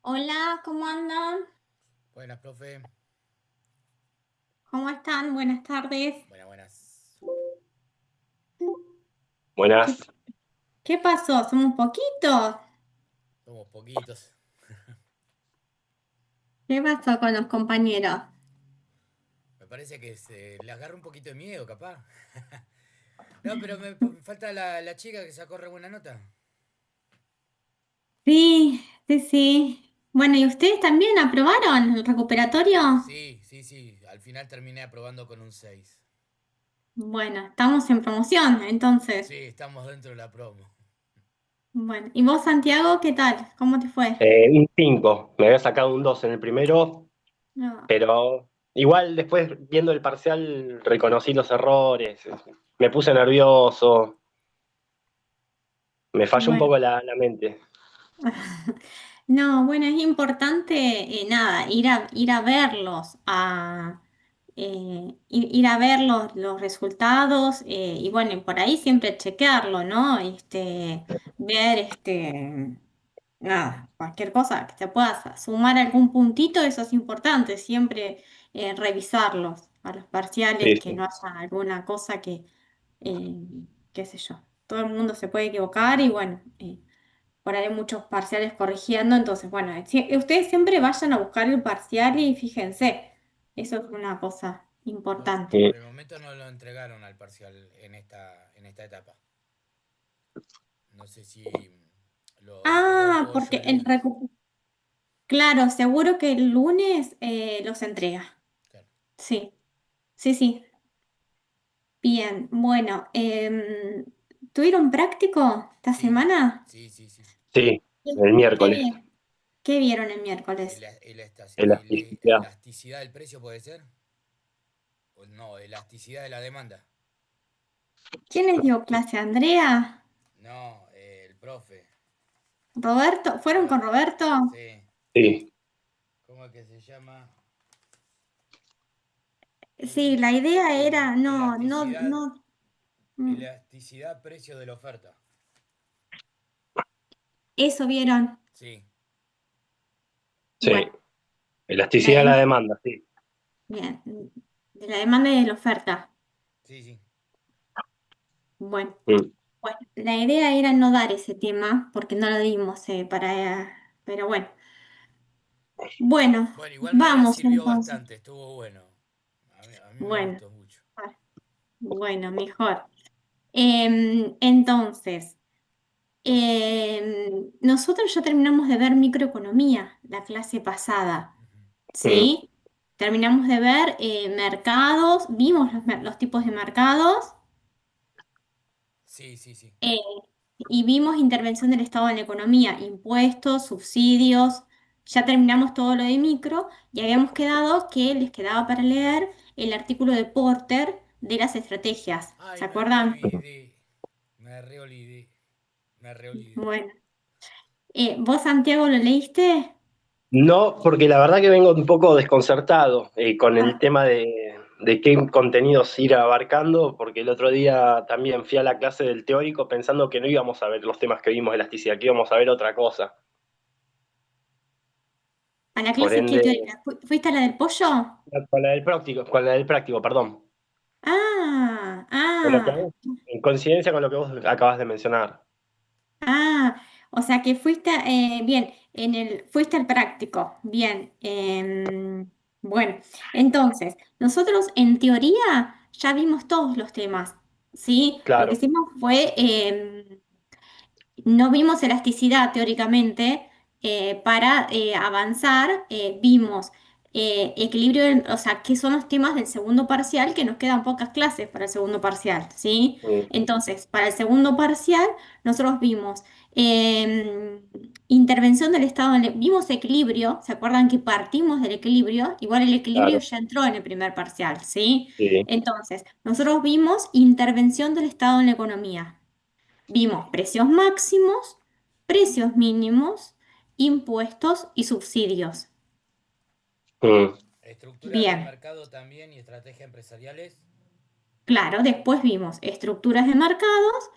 Hola, ¿cómo andan? Buenas, profe. ¿Cómo están? Buenas tardes. Buenas, buenas. ¿Qué, Buenas. qué pasó? ¿Somos poquitos? Somos poquitos. ¿Qué pasó con los compañeros? Me parece que se le agarra un poquito de miedo, capaz. No, pero me falta la chica que sacó re buena nota. Sí, sí, sí. Bueno, ¿y ustedes también aprobaron el recuperatorio? Sí, sí, sí. Al final terminé aprobando con un 6. Bueno, estamos en promoción, entonces. Sí, estamos dentro de la promo. Bueno, ¿y vos, Santiago, qué tal? ¿Cómo te fue? Un 5. Me había sacado un 2 en el primero, No. pero igual después viendo el parcial reconocí los errores. Me puse nervioso. Me falló un Bueno. poco la mente. No, bueno, es importante, nada, ir a verlos, ir a ver los resultados y bueno, y por ahí siempre chequearlo, ¿no? Ver, nada, cualquier cosa que te puedas sumar algún puntito, eso es importante, siempre revisarlos a los parciales, Sí, que sí. no haya alguna cosa eh, qué sé yo, todo el mundo se puede equivocar y bueno. Por ahí hay muchos parciales corrigiendo, entonces, bueno, ustedes siempre vayan a buscar el parcial y fíjense, eso es una cosa importante. Mm. Por el momento no lo entregaron al parcial en esta etapa. No sé si lo entregó Ah, Pollo porque el lunes. claro, seguro que el lunes los entrega. Claro. Sí, sí, sí. Bien, bueno, ¿tuvieron práctico esta Sí, semana? sí, sí, sí. Sí, ¿Qué, el qué miércoles. bien? ¿Qué vieron el miércoles? Elasticidad. Elasticidad del precio puede ser. O no, elasticidad de la demanda. ¿Quién les dio clase? ¿Andrea? No, el profe. ¿Roberto? ¿Fueron con Roberto. Roberto? Sí. Sí, ¿Cómo es que se llama? Sí, la idea era, no, no, Elasticidad. no. mm, Elasticidad precio de la oferta. Eso vieron. Sí. sí. Bueno, la Elasticidad de la idea, demanda, sí. bien, de la demanda y de la oferta. Sí, sí. Bueno, Mm. bueno, la idea era no dar ese tema porque no lo dimos pero bueno, bueno, Bueno, igual me vamos sirvió entonces. bastante. Estuvo bueno. A mí me Bueno, gustó mucho. ah, bueno, mejor. Entonces, nosotros ya terminamos de ver microeconomía la clase pasada. Ujú. Mm. ¿Sí? Terminamos de ver mercados, vimos los tipos de mercados Sí, sí, sí. eh, y vimos intervención del Estado en la economía, impuestos, subsidios. Ya terminamos todo lo de micro y habíamos quedado que les quedaba para leer el artículo de Porter de las estrategias. Ay, ¿Se me acuerdan? reolvidé. Me reolvidé. Me reolvidé. Bueno, ¿vos, Santiago, lo leíste? No, porque la verdad que vengo un poco desconcertado con el Ah, tema de qué contenidos ir abarcando, porque el otro día también fui a la clase del teórico pensando que no íbamos a ver los temas que vimos de elasticidad, que íbamos a ver otra cosa. ¿a la Por clase qué ende, teórica? ¿Fuiste a la del pollo? con la del práctico, perdón. Ah, Con lo que ah. en coincidencia con lo que vos acabas de mencionar. Ah, o sea que fuiste, bien, fuiste al práctico, bien. Bueno, entonces, nosotros en teoría ya vimos todos los temas, ¿sí? Lo que Claro, hicimos fue, no vimos elasticidad teóricamente, para avanzar, vimos equilibrio, o sea, qué son los temas del segundo parcial, que nos quedan pocas clases para el segundo parcial, ¿sí? mm, Entonces, para el segundo parcial, nosotros vimos eh, intervención del Estado, vimos equilibrio, ¿se acuerdan que partimos del equilibrio? Igual el equilibrio claro, ya entró en el primer parcial, ¿sí? sí, Entonces, nosotros vimos intervención del Estado en la economía. Vimos precios máximos, precios mínimos, impuestos y subsidios. mm, Estructuras del Bien, mercado también y estrategias empresariales. claro, después vimos estructuras de mercados,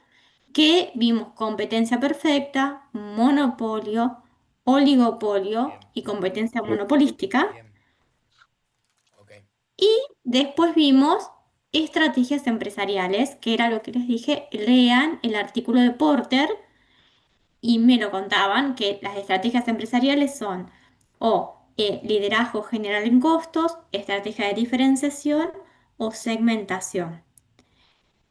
que vimos competencia perfecta, monopolio, oligopolio Bien, y competencia Mm, monopolística. bien, ok, Y después vimos estrategias empresariales, que era lo que les dije, lean el artículo de Porter y me lo contaban que las estrategias empresariales son o liderazgo general en costos, estrategia de diferenciación o segmentación.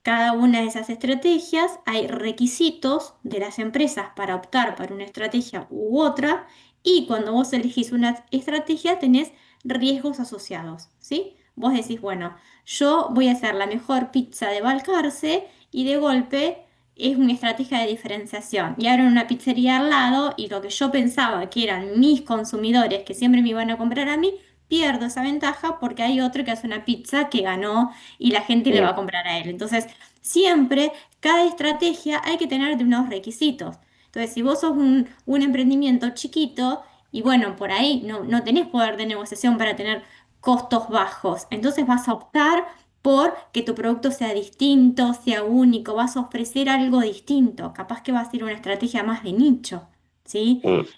Cada una de esas estrategias hay requisitos de las empresas para optar por una estrategia u otra y cuando vos elegís una estrategia tenés riesgos asociados, ¿sí? Vos decís, bueno, yo voy a hacer la mejor pizza de Balcarce y de golpe es una estrategia de diferenciación y abro una pizzería al lado y lo que yo pensaba que eran mis consumidores que siempre me iban a comprar a mí, pierdo esa ventaja porque hay otro que hace una pizza que ganó y la gente le va mm, a comprar a él. Entonces, siempre, cada estrategia hay que tener de unos requisitos. Entonces, si vos sos un emprendimiento chiquito y bueno, por ahí no tenés poder de negociación para tener costos bajos, entonces vas a optar por que tu producto sea distinto, sea único, vas a ofrecer algo distinto, capaz que va a ser una estrategia más de nicho, ¿sí? mm,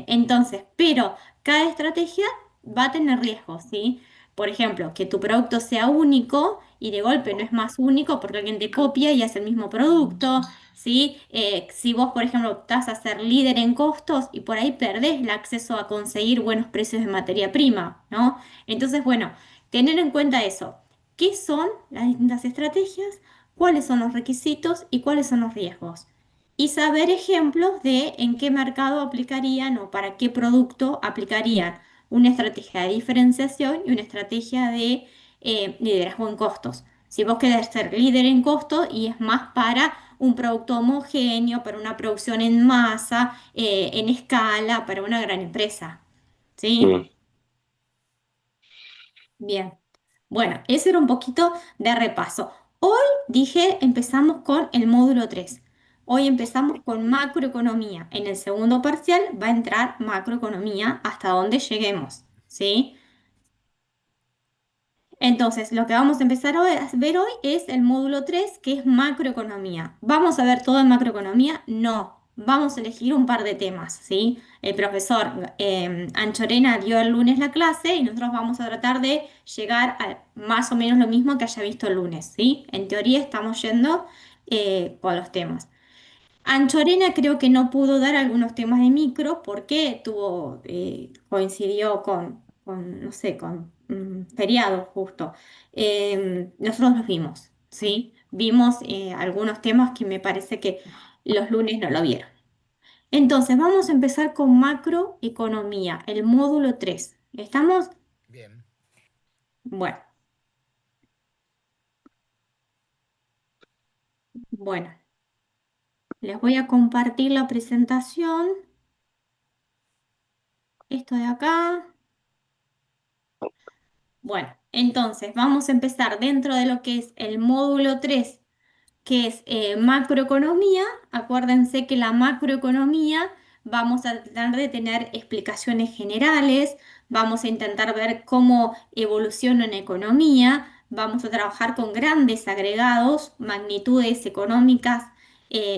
Entonces, pero cada estrategia va a tener riesgos, ¿sí? Por ejemplo, que tu producto sea único y de golpe no es más único porque alguien te copia y hace el mismo producto, ¿sí? Si vos, por ejemplo, optás a ser líder en costos y por ahí perdés el acceso a conseguir buenos precios de materia prima, ¿no? Entonces, bueno, tener en cuenta eso. ¿Qué son las distintas estrategias? ¿Cuáles son los requisitos y cuáles son los riesgos? Y saber ejemplos de en qué mercado aplicarían o para qué producto aplicarían una estrategia de diferenciación y una estrategia de liderazgo en costos. Si vos querés ser líder en costos y es más para un producto homogéneo, para una producción en masa, en escala, para una gran empresa. ¿Sí? mm. Bien. Bueno, ese era un poquito de repaso. Hoy dije, empezamos con el módulo 3. Hoy empezamos con macroeconomía. En el segundo parcial va a entrar macroeconomía hasta donde lleguemos. ¿Sí? Entonces, lo que vamos a empezar a ver hoy es el módulo 3, que es macroeconomía. ¿Vamos a ver todo en macroeconomía? No. Vamos a elegir un par de temas, ¿sí? El profesor Anchorena dio el lunes la clase y nosotros vamos a tratar de llegar a más o menos lo mismo que haya visto el lunes, ¿sí? En teoría estamos yendo con los temas. Anchorena creo que no pudo dar algunos temas de micro porque coincidió no sé, con feriado justo. Nosotros los vimos, ¿sí? Vimos algunos temas que me parece que los lunes no lo vieron. Entonces, vamos a empezar con macroeconomía, el módulo 3. ¿Estamos? bien. Bueno, bueno, les voy a compartir la presentación. Esto de acá. Bueno, entonces vamos a empezar dentro de lo que es el módulo 3, que es macroeconomía. Acuérdense que la macroeconomía vamos a tratar de tener explicaciones generales, vamos a intentar ver cómo evoluciona una economía, vamos a trabajar con grandes agregados, magnitudes económicas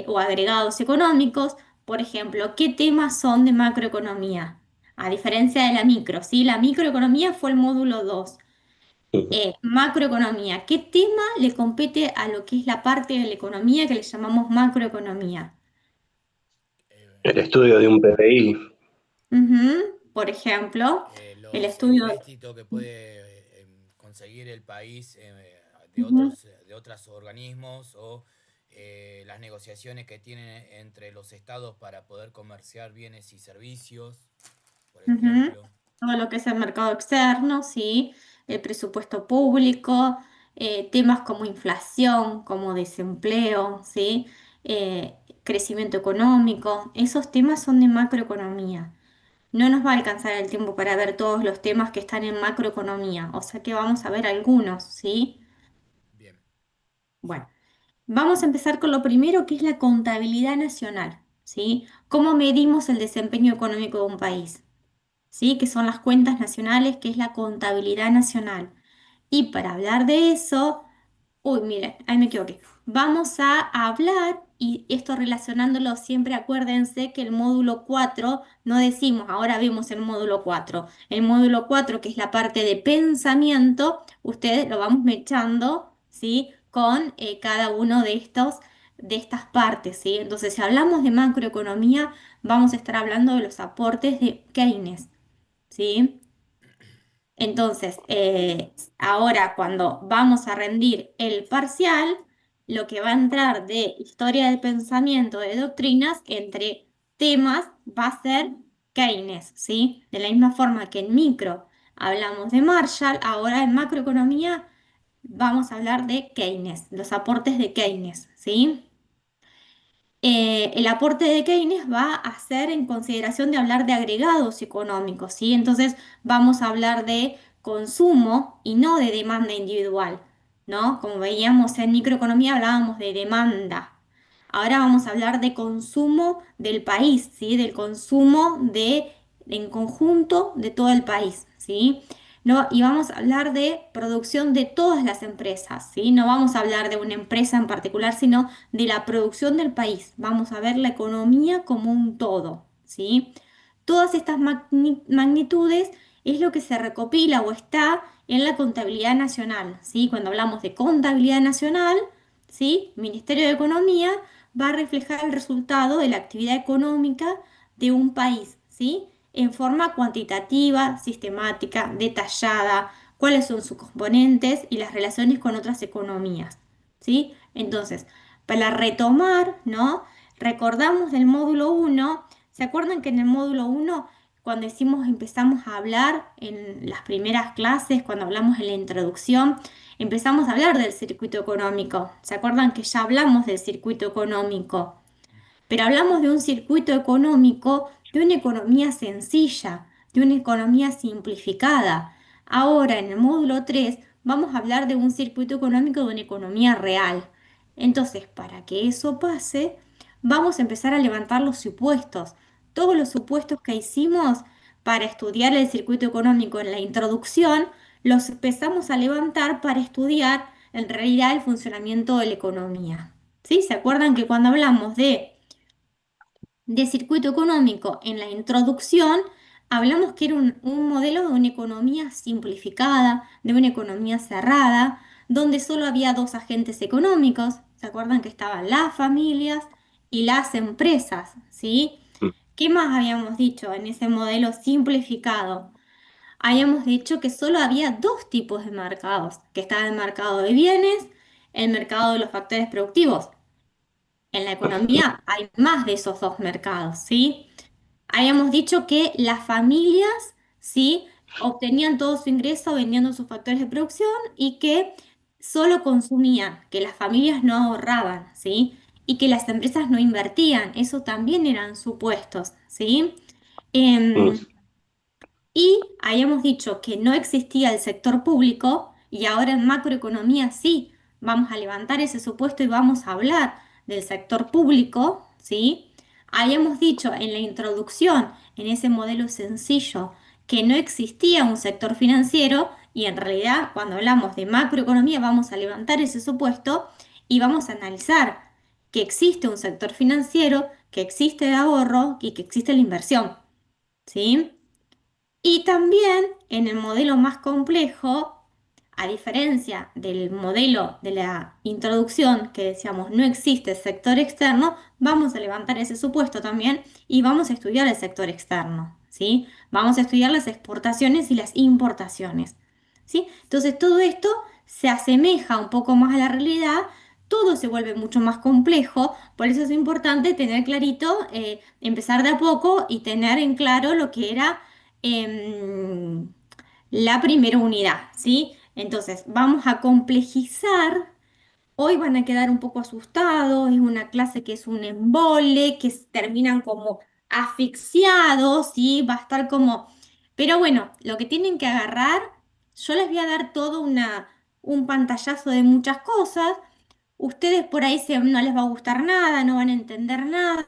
o agregados económicos. Por ejemplo, ¿qué temas son de macroeconomía? A diferencia de la micro, ¿sí? La microeconomía fue el módulo 2. Macroeconomía. ¿Qué tema le compete a lo que es la parte de la economía que le llamamos macroeconomía? El Eh, estudio de un PBI. Ujú. Por ejemplo, el el estudio. empréstito que puede conseguir el país Ujú, de otros organismos o las negociaciones que tienen entre los estados para poder comerciar bienes y servicios, por ujú. ejemplo. Todo lo que es el mercado externo, sí, el presupuesto público, temas como inflación, como desempleo, sí, crecimiento económico, esos temas son de macroeconomía. No nos va a alcanzar el tiempo para ver todos los temas que están en macroeconomía, o sea que vamos a ver algunos, ¿sí? Bien, Bueno, vamos a empezar con lo primero que es la contabilidad nacional, ¿sí? ¿Cómo medimos el desempeño económico de un país? ¿Sí? Que son las cuentas nacionales, que es la contabilidad nacional. Y para hablar de eso, Uy, mire, ahí me equivoqué. Vamos a hablar, y esto relacionándolo siempre, acuérdense que el módulo 4 no decimos, ahora vemos el módulo 4. El módulo 4, que es la parte de pensamiento, ustedes lo vamos mechando, ¿sí? Con cada uno de de estas partes, ¿sí? Entonces, si hablamos de macroeconomía, vamos a estar hablando de los aportes de Keynes, ¿sí? Entonces, ahora cuando vamos a rendir el parcial, lo que va a entrar de historia del pensamiento, de doctrinas, entre temas, va a ser Keynes, ¿sí? De la misma forma que en micro hablamos de Marshall, ahora en macroeconomía vamos a hablar de Keynes, los aportes de Keynes, ¿sí? El aporte de Keynes va a ser en consideración de hablar de agregados económicos, ¿sí? Entonces vamos a hablar de consumo y no de demanda individual, ¿no? Como veíamos en microeconomía hablábamos de demanda. Ahora vamos a hablar de consumo del país, ¿sí? Del consumo en conjunto de todo el país, ¿sí? No, y vamos a hablar de producción de todas las empresas, ¿sí? No vamos a hablar de una empresa en particular, sino de la producción del país. Vamos a ver la economía como un todo, ¿sí? Todas estas magnitudes es lo que se recopila o está en la contabilidad nacional, ¿sí? Cuando hablamos de contabilidad nacional, ¿sí? Ministerio de Economía va a reflejar el resultado de la actividad económica de un país, ¿sí? En forma cuantitativa, sistemática, detallada, cuáles son sus componentes y las relaciones con otras economías, ¿sí? Entonces, para retomar, ¿no? Recordamos del módulo uno. ¿Se acuerdan que en el módulo uno, cuando empezamos a hablar en las primeras clases, cuando hablamos en la introducción, empezamos a hablar del circuito económico? ¿Se acuerdan que ya hablamos del circuito económico? Pero hablamos de un circuito económico, de una economía sencilla, de una economía simplificada. Ahora, en el módulo 3 vamos a hablar de un circuito económico, de una economía real. Entonces, para que eso pase, vamos a empezar a levantar los supuestos. Todos los supuestos que hicimos para estudiar el circuito económico en la introducción, los empezamos a levantar para estudiar en realidad el funcionamiento de la economía. ¿Sí? ¿Se acuerdan que cuando hablamos de circuito económico en la introducción, hablamos que era un modelo de una economía simplificada, de una economía cerrada, donde solo había dos agentes económicos? ¿Se acuerdan que estaban las familias y las empresas? ¿Sí? Mm. ¿Qué más habíamos dicho en ese modelo simplificado? Habíamos dicho que solo había dos tipos de mercados, que estaba el mercado de bienes, el mercado de los factores productivos. En la economía hay más de esos dos mercados, ¿sí? Habíamos dicho que las familias, ¿sí? Obtenían todo su ingreso vendiendo sus factores de producción y que solo consumían, que las familias no ahorraban, ¿sí? Y que las empresas no invertían. Eso también eran supuestos, ¿sí? Mm. Em, y habíamos dicho que no existía el sector público y ahora en macroeconomía sí, vamos a levantar ese supuesto y vamos a hablar del sector público, ¿sí? Habíamos dicho en la introducción, en ese modelo sencillo, que no existía un sector financiero y en realidad cuando hablamos de macroeconomía vamos a levantar ese supuesto y vamos a analizar que existe un sector financiero, que existe el ahorro y que existe la inversión, ¿sí? Y también en el modelo más complejo, a diferencia del modelo de la introducción que decíamos no existe sector externo, vamos a levantar ese supuesto también y vamos a estudiar el sector externo, ¿sí? Vamos a estudiar las exportaciones y las importaciones, ¿sí? Entonces todo esto se asemeja un poco más a la realidad, todo se vuelve mucho más complejo, por eso es importante tener clarito, empezar de a poco y tener en claro lo que era em, la primera unidad, ¿sí? Entonces, vamos a complejizar. Hoy van a quedar un poco asustados, es una clase que es un embole, que terminan como asfixiados, ¿sí? Va a estar como... Pero bueno, lo que tienen que agarrar, yo les voy a dar todo un pantallazo de muchas cosas. Ustedes por ahí no les va a gustar nada, no van a entender nada,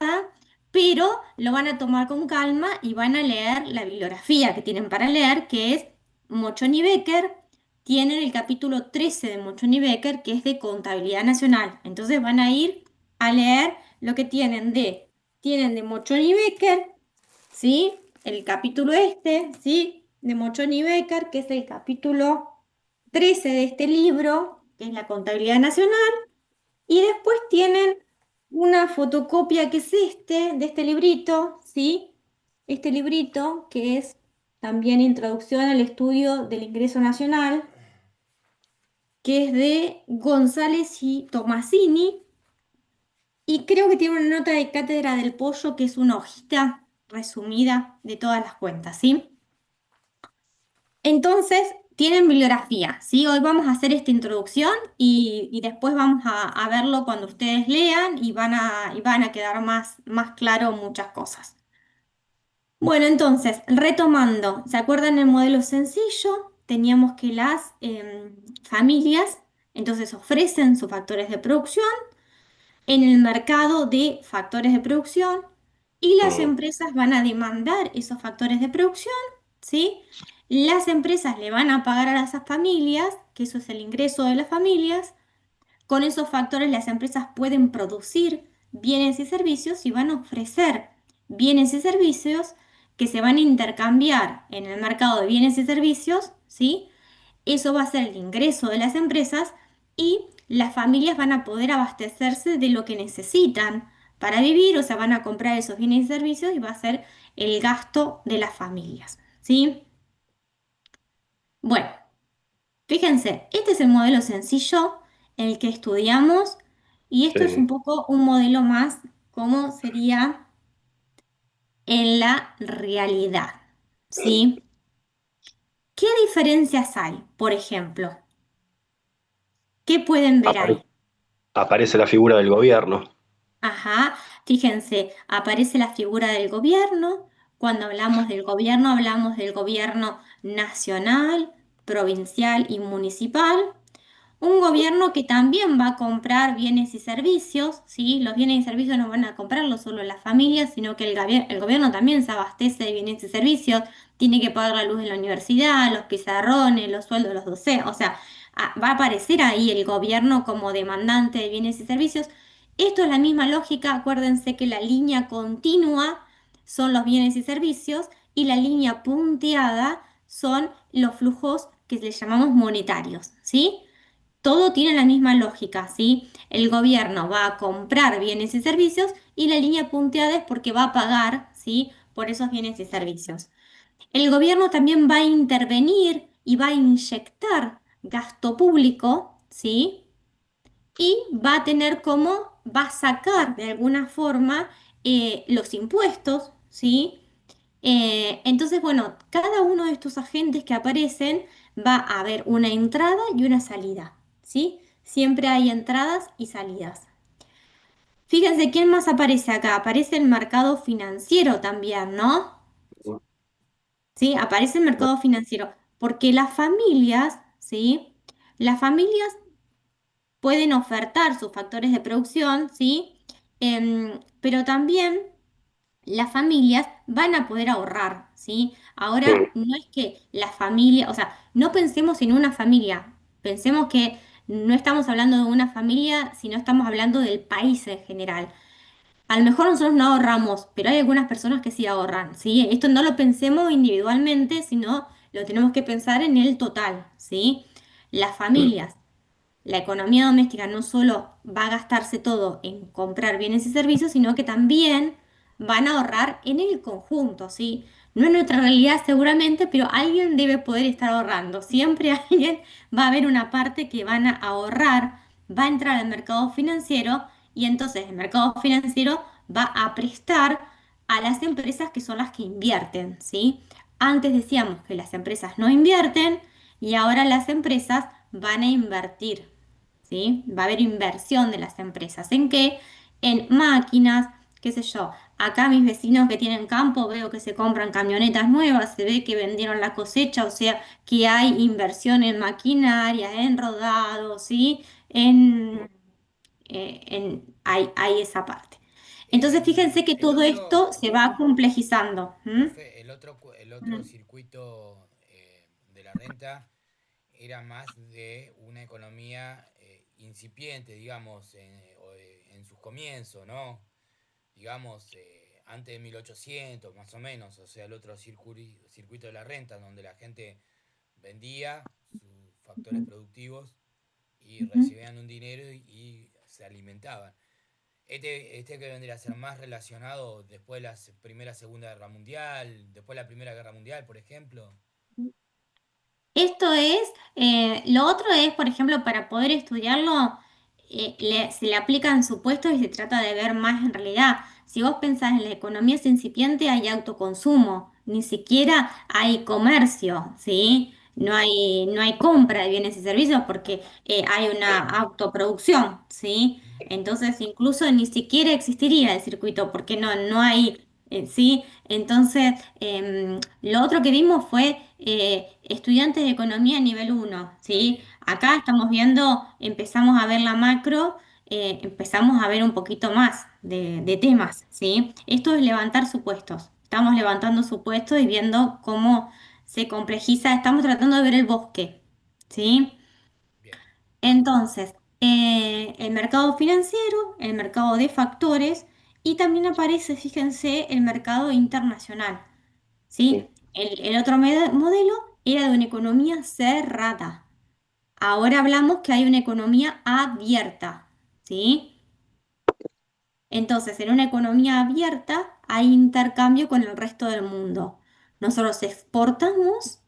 pero lo van a tomar con calma y van a leer la bibliografía que tienen para leer, que es Mochoni Becker, tienen el capítulo 13 de Mochoni Becker, que es de contabilidad nacional. Entonces van a ir a leer lo que tienen de Mochoni Becker, ¿sí? El capítulo este, ¿sí? De Mochoni Becker, que es el capítulo 13 de este libro, que es la contabilidad nacional. Y después tienen una fotocopia que es de este librito, ¿sí? Este librito que es también Introducción al Estudio del Ingreso Nacional, que es de González y Tomasini, y creo que tiene una nota de cátedra del pollo que es una hojita resumida de todas las cuentas, ¿sí? Entonces, tienen bibliografía, ¿sí? Hoy vamos a hacer esta introducción y después vamos a verlo cuando ustedes lean y van a quedar más claro muchas cosas. Bueno, entonces, retomando, ¿se acuerdan el modelo sencillo? Teníamos que las familias, entonces, ofrecen sus factores de producción en el mercado de factores de producción y las Mm, empresas van a demandar esos factores de producción, ¿sí? Las empresas le van a pagar a esas familias, que eso es el ingreso de las familias. Con esos factores las empresas pueden producir bienes y servicios y van a ofrecer bienes y servicios que se van a intercambiar en el mercado de bienes y servicios, ¿sí? Eso va a ser el ingreso de las empresas y las familias van a poder abastecerse de lo que necesitan para vivir, o sea, van a comprar esos bienes y servicios y va a ser el gasto de las familias, ¿sí? Bueno, fíjense, este es el modelo sencillo, el que estudiamos, y esto es un sí. poco un modelo más cómo sería en la realidad, ¿sí? ¿Qué diferencias hay? Por ejemplo, ¿qué pueden ver Apare- ahí? Aparece la figura del gobierno. Ajá, fíjense, aparece la figura del gobierno. Cuando hablamos del gobierno nacional, provincial y municipal. Un gobierno que también va a comprar bienes y servicios, ¿sí? Los bienes y servicios no van a comprarlos solo las familias, sino que el gobierno también se abastece de bienes y servicios, tiene que pagar la luz de la universidad, los pizarrones, los sueldos de los docentes, o sea, va a aparecer ahí el gobierno como demandante de bienes y servicios. Esto es la misma lógica, acuérdense que la línea continua son los bienes y servicios y la línea punteada son los flujos que le llamamos monetarios, ¿sí? Todo tiene la misma lógica, ¿sí? El gobierno va a comprar bienes y servicios y la línea punteada es porque va a pagar, ¿sí? Por esos bienes y servicios. El gobierno también va a intervenir y va a inyectar gasto público, ¿sí? Y va a tener como, va a sacar de alguna forma los impuestos, ¿sí? Entonces, bueno, cada uno de estos agentes que aparecen va a haber una entrada y una salida, ¿sí? Siempre hay entradas y salidas. Fíjense quién más aparece acá. Aparece el mercado financiero también, ¿no? Sí, aparece el mercado financiero. Porque las familias, ¿sí? Las familias pueden ofertar sus factores de producción, ¿sí? Pero también las familias van a poder ahorrar, ¿sí? Ahora Mm, no es que la familia, o sea, no pensemos en una familia, pensemos que no estamos hablando de una familia, sino estamos hablando del país en general. A lo mejor nosotros no ahorramos, pero hay algunas personas que sí ahorran, ¿sí? Esto no lo pensemos individualmente, sino lo tenemos que pensar en el total, ¿sí? Las mm. familias, la economía doméstica no solo va a gastarse todo en comprar bienes y servicios, sino que también van a ahorrar en el conjunto, ¿sí? No es nuestra realidad seguramente, pero alguien debe poder estar ahorrando. Siempre alguien va a haber una parte que van a ahorrar, va a entrar al mercado financiero y entonces el mercado financiero va a prestar a las empresas que son las que invierten, ¿sí? Antes decíamos que las empresas no invierten y ahora las empresas van a invertir. ¿Sí? Va a haber inversión de las empresas. ¿En qué? En máquinas, qué sé yo. Acá mis vecinos que tienen campo veo que se compran camionetas nuevas, se ve que vendieron la cosecha, o sea que hay inversión en maquinaria, en rodado, ¿sí? Hay esa parte. Entonces fíjense que El todo otro, esto se va complejizando. ¿M? profe, el otro circuito de la renta era más de una economía incipiente, digamos, en sus comienzos, ¿no? Digamos, antes de 1800, más o menos, o sea, el otro circuito de la renta, donde la gente vendía sus factores Ujú, productivos y ujú. recibían un dinero y se alimentaban. Este que vendría a ser más relacionado después de la Primera, Segunda Guerra Mundial, después de la Primera Guerra Mundial, por ejemplo. Esto es, lo otro es, por ejemplo, para poder estudiarlo, se le aplican supuestos y se trata de ver más en realidad. Si vos pensás en la economía incipiente, hay autoconsumo, ni siquiera hay comercio, Claro. ¿sí? No hay compra de bienes y servicios porque hay una autoproducción, ¿sí? Ujú. Entonces, incluso ni siquiera existiría el circuito porque no hay, ¿sí? Entonces, lo otro que vimos fue estudiantes de economía nivel uno, Ah, ¿sí? bien, Acá estamos viendo, empezamos a ver la macro, empezamos a ver un poquito más bien, de temas, ¿sí? Esto es levantar supuestos. Estamos levantando supuestos y viendo cómo se complejiza. Estamos tratando de ver el bosque, ok, ¿sí? bien, Entonces, el mercado financiero, el mercado de factores y también aparece, fíjense, el mercado internacional. Sí. ¿Sí? El otro modelo era de una economía cerrada. Ahora hablamos que hay una economía abierta, ¿sí? Entonces, en una economía abierta hay intercambio con el resto del mundo. Nosotros exportamos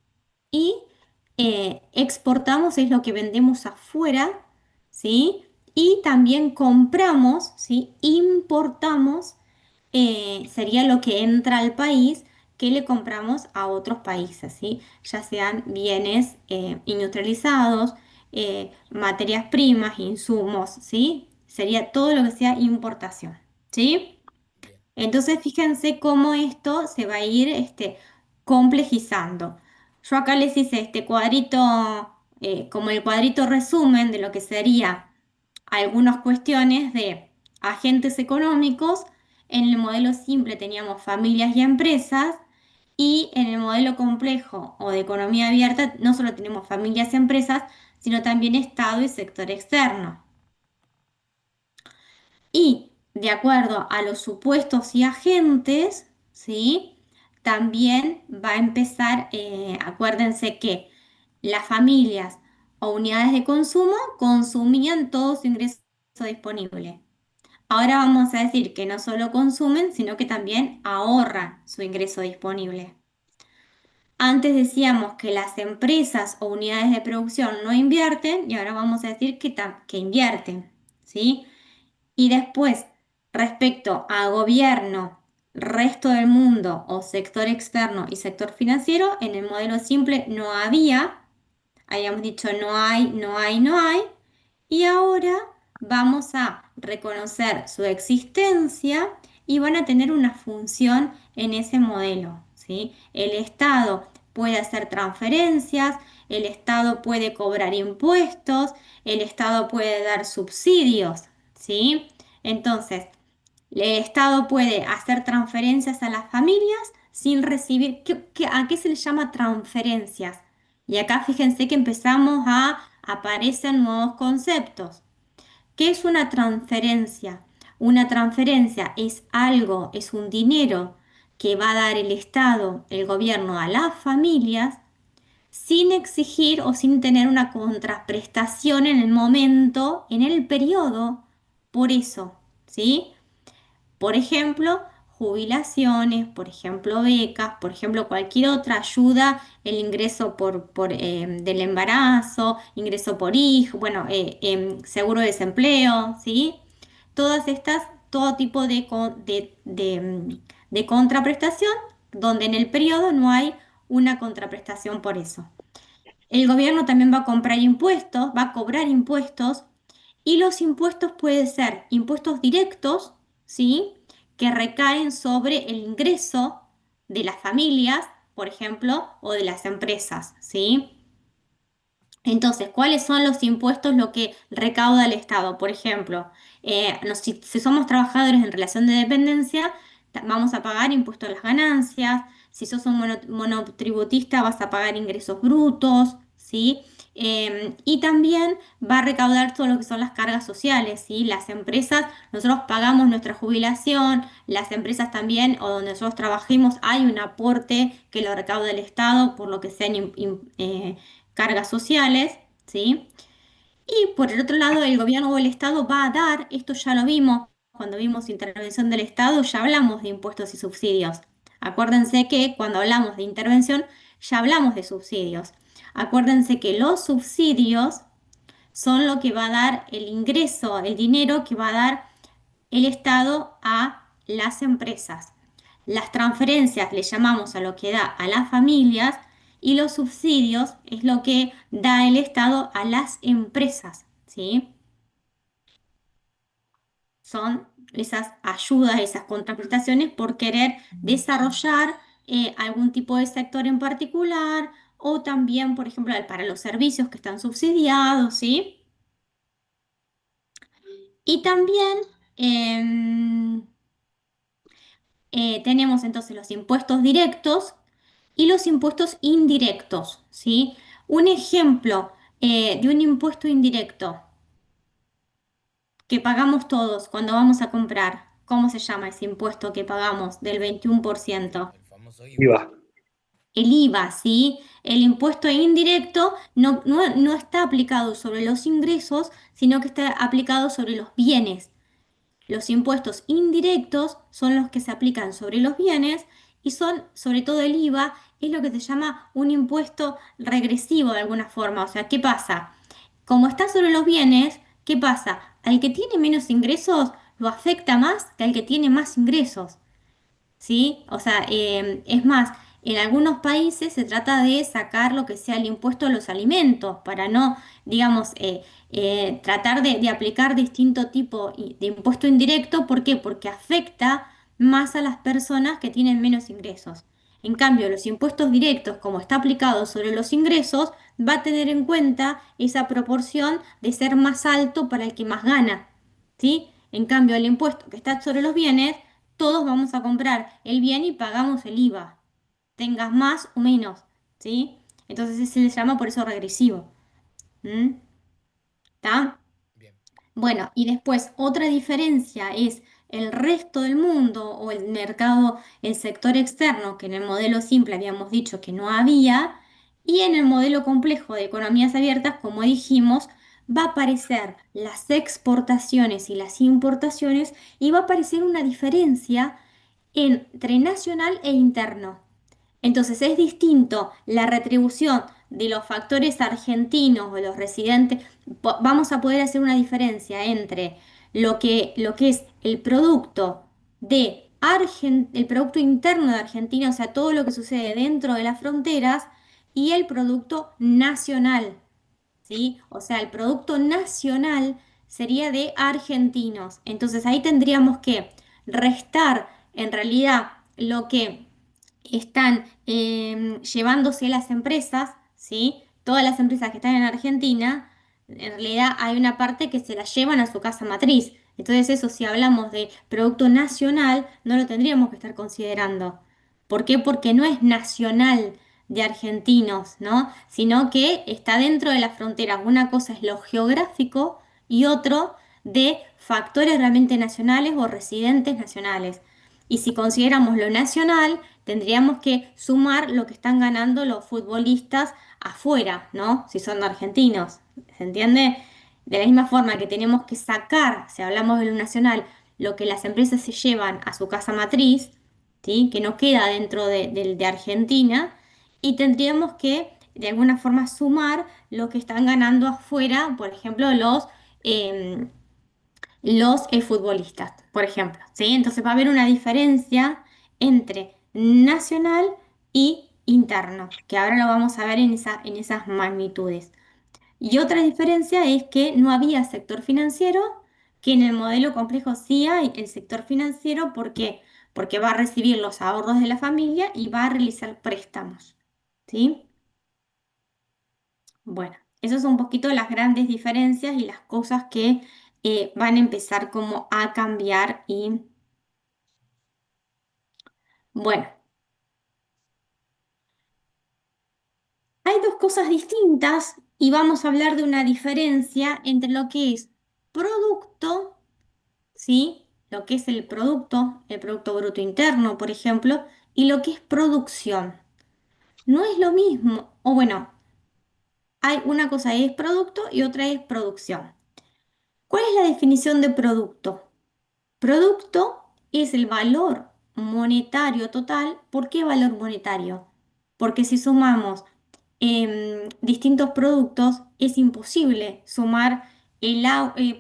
y exportamos es lo que vendemos afuera, ¿sí? Y también compramos, ¿sí? Importamos sería lo que entra al país que le compramos a otros países, ¿sí? Ya sean bienes industrializados, materias primas, insumos, ¿sí? Sería todo lo que sea importación, ¿sí? bien, Entonces, fíjense cómo esto se va a ir complejizando. Yo acá les hice este cuadrito, como el cuadrito resumen de lo que sería algunas cuestiones de agentes económicos. En el modelo simple teníamos familias y empresas y en el modelo complejo o de economía abierta no solo tenemos familias y empresas, sino también Estado y sector externo. Y de acuerdo a los supuestos y agentes, ¿sí? También va a empezar, acuérdense que las familias o unidades de consumo consumían todo su ingreso disponible. Ahora vamos a decir que no solo consumen, sino que también ahorran su ingreso disponible. Antes decíamos que las empresas o unidades de producción no invierten y ahora vamos a decir que invierten, ¿sí? Y después, respecto a gobierno, resto del mundo o sector externo y sector financiero, en el modelo simple no había, habíamos dicho no hay, no hay, no hay, y ahora vamos a reconocer su existencia y van a tener una función en ese modelo, ¿sí? El Estado puede hacer transferencias, el Estado puede cobrar impuestos, el Estado puede dar subsidios, ¿sí? Entonces, el Estado puede hacer transferencias a las familias sin recibir. ¿A qué se le llama transferencias? Y acá fíjense que empezamos a aparecer nuevos conceptos. ¿Qué es una transferencia? Una transferencia es algo, es un dinero que va a dar el Estado, el gobierno a las familias sin exigir o sin tener una contraprestación en el momento, en el periodo, por eso, ¿sí? Por ejemplo, jubilaciones, por ejemplo, becas, por ejemplo, cualquier otra ayuda, el ingreso del embarazo, ingreso por hijo, bueno, seguro de desempleo, ¿sí? Todas estas, todo tipo de contraprestación, donde en el periodo no hay una contraprestación por eso. El gobierno también va a comprar impuestos, va a cobrar impuestos y los impuestos pueden ser impuestos directos, ¿sí? Que recaen sobre el ingreso de las familias, por ejemplo, o de las empresas, ¿sí? Entonces, ¿cuáles son los impuestos lo que recauda el Estado? Por ejemplo, si somos trabajadores en relación de dependencia, vamos a pagar impuestos a las ganancias. Si sos un monotributista, vas a pagar ingresos brutos, ¿sí? Y también va a recaudar todo lo que son las cargas sociales, ¿sí? Las empresas, nosotros pagamos nuestra jubilación, las empresas también, o donde nosotros trabajemos, hay un aporte que lo recauda el Estado por lo que sean cargas sociales, ¿sí? Y por el otro lado, el gobierno o el Estado va a dar, esto ya lo vimos, cuando vimos intervención del Estado, ya hablamos de impuestos y subsidios. Acuérdense que cuando hablamos de intervención, ya hablamos de subsidios. Acuérdense que los subsidios son lo que va a dar el ingreso, el dinero que va a dar el Estado a las empresas. Las transferencias le llamamos a lo que da a las familias y los subsidios es lo que da el Estado a las empresas, ¿sí? Son esas ayudas, esas contraprestaciones por querer desarrollar algún tipo de sector en particular o también, por ejemplo, para los servicios que están subsidiados, ¿sí? Y también tenemos entonces los impuestos directos y los impuestos indirectos, ¿sí? Un ejemplo de un impuesto indirecto que pagamos todos cuando vamos a comprar. ¿Cómo se llama ese impuesto que pagamos del 21%? El famoso IVA. IVA. El IVA, ¿sí? El impuesto indirecto no está aplicado sobre los ingresos, sino que está aplicado sobre los bienes. Los impuestos indirectos son los que se aplican sobre los bienes y son, sobre todo el IVA, es lo que se llama un impuesto regresivo de alguna forma. O sea, ¿qué pasa? Como está sobre los bienes, ¿qué pasa? Al que tiene menos ingresos lo afecta más que al que tiene más ingresos. ¿Sí? O sea, es más, en algunos países se trata de sacar lo que sea el impuesto a los alimentos para no, digamos, tratar de aplicar distinto tipo de impuesto indirecto. ¿Por qué? Porque afecta más a las personas que tienen menos ingresos. En cambio, los impuestos directos, como está aplicado sobre los ingresos, va a tener en cuenta esa proporción de ser más alto para el que más gana. ¿Sí? En cambio, el impuesto que está sobre los bienes todos vamos a comprar el bien y pagamos el IVA, tengas más o menos, ¿sí? Entonces se le llama por eso regresivo. ¿Mm? ¿Está? Bien. Bueno, y después otra diferencia es el resto del mundo o el mercado, el sector externo, que en el modelo simple habíamos dicho que no había, y en el modelo complejo de economías abiertas, como dijimos, va a aparecer las exportaciones y las importaciones y va a aparecer una diferencia entre nacional e interno. Entonces es distinto la retribución de los factores argentinos o los residentes. Vamos a poder hacer una diferencia entre lo que es el producto el producto interno de Argentina, o sea, todo lo que sucede dentro de las fronteras, y el producto nacional. ¿Sí? O sea, el producto nacional sería de argentinos. Entonces ahí tendríamos que restar en realidad lo que están llevándose las empresas, ¿sí? Todas las empresas que están en Argentina, en realidad hay una parte que se la llevan a su casa matriz. Entonces eso, si hablamos de producto nacional, no lo tendríamos que estar considerando. ¿Por qué? Porque no es nacional de argentinos, ¿no? Sino que está dentro de las fronteras. Una cosa es lo geográfico y otro de factores realmente nacionales o residentes nacionales. Y si consideramos lo nacional, tendríamos que sumar lo que están ganando los futbolistas afuera, ¿no? Si son argentinos, ¿se entiende? De la misma forma que tenemos que sacar, si hablamos de lo nacional, lo que las empresas se llevan a su casa matriz, ¿sí? Que no queda dentro de Argentina, y tendríamos que de alguna forma sumar lo que están ganando afuera, por ejemplo, em, los futbolistas, por ejemplo, ¿sí? Entonces va a haber una diferencia entre nacional y interno, que ahora lo vamos a ver en esas magnitudes. Y otra diferencia es que no había sector financiero, que en el modelo complejo sí hay el sector financiero. ¿Por qué? Porque va a recibir los ahorros de la familia y va a realizar préstamos, ¿sí? Bueno, esas son un poquito las grandes diferencias y las cosas que van a empezar como a cambiar. Y bueno, hay dos cosas distintas y vamos a hablar de una diferencia entre lo que es producto, ¿sí? Lo que es el Producto Bruto Interno, por ejemplo, y lo que es producción. No es lo mismo, o bueno, hay una cosa es producto y otra es producción. ¿Cuál es la definición de producto? Producto es el valor monetario total. ¿Por qué valor monetario? Porque si sumamos distintos productos, es imposible sumar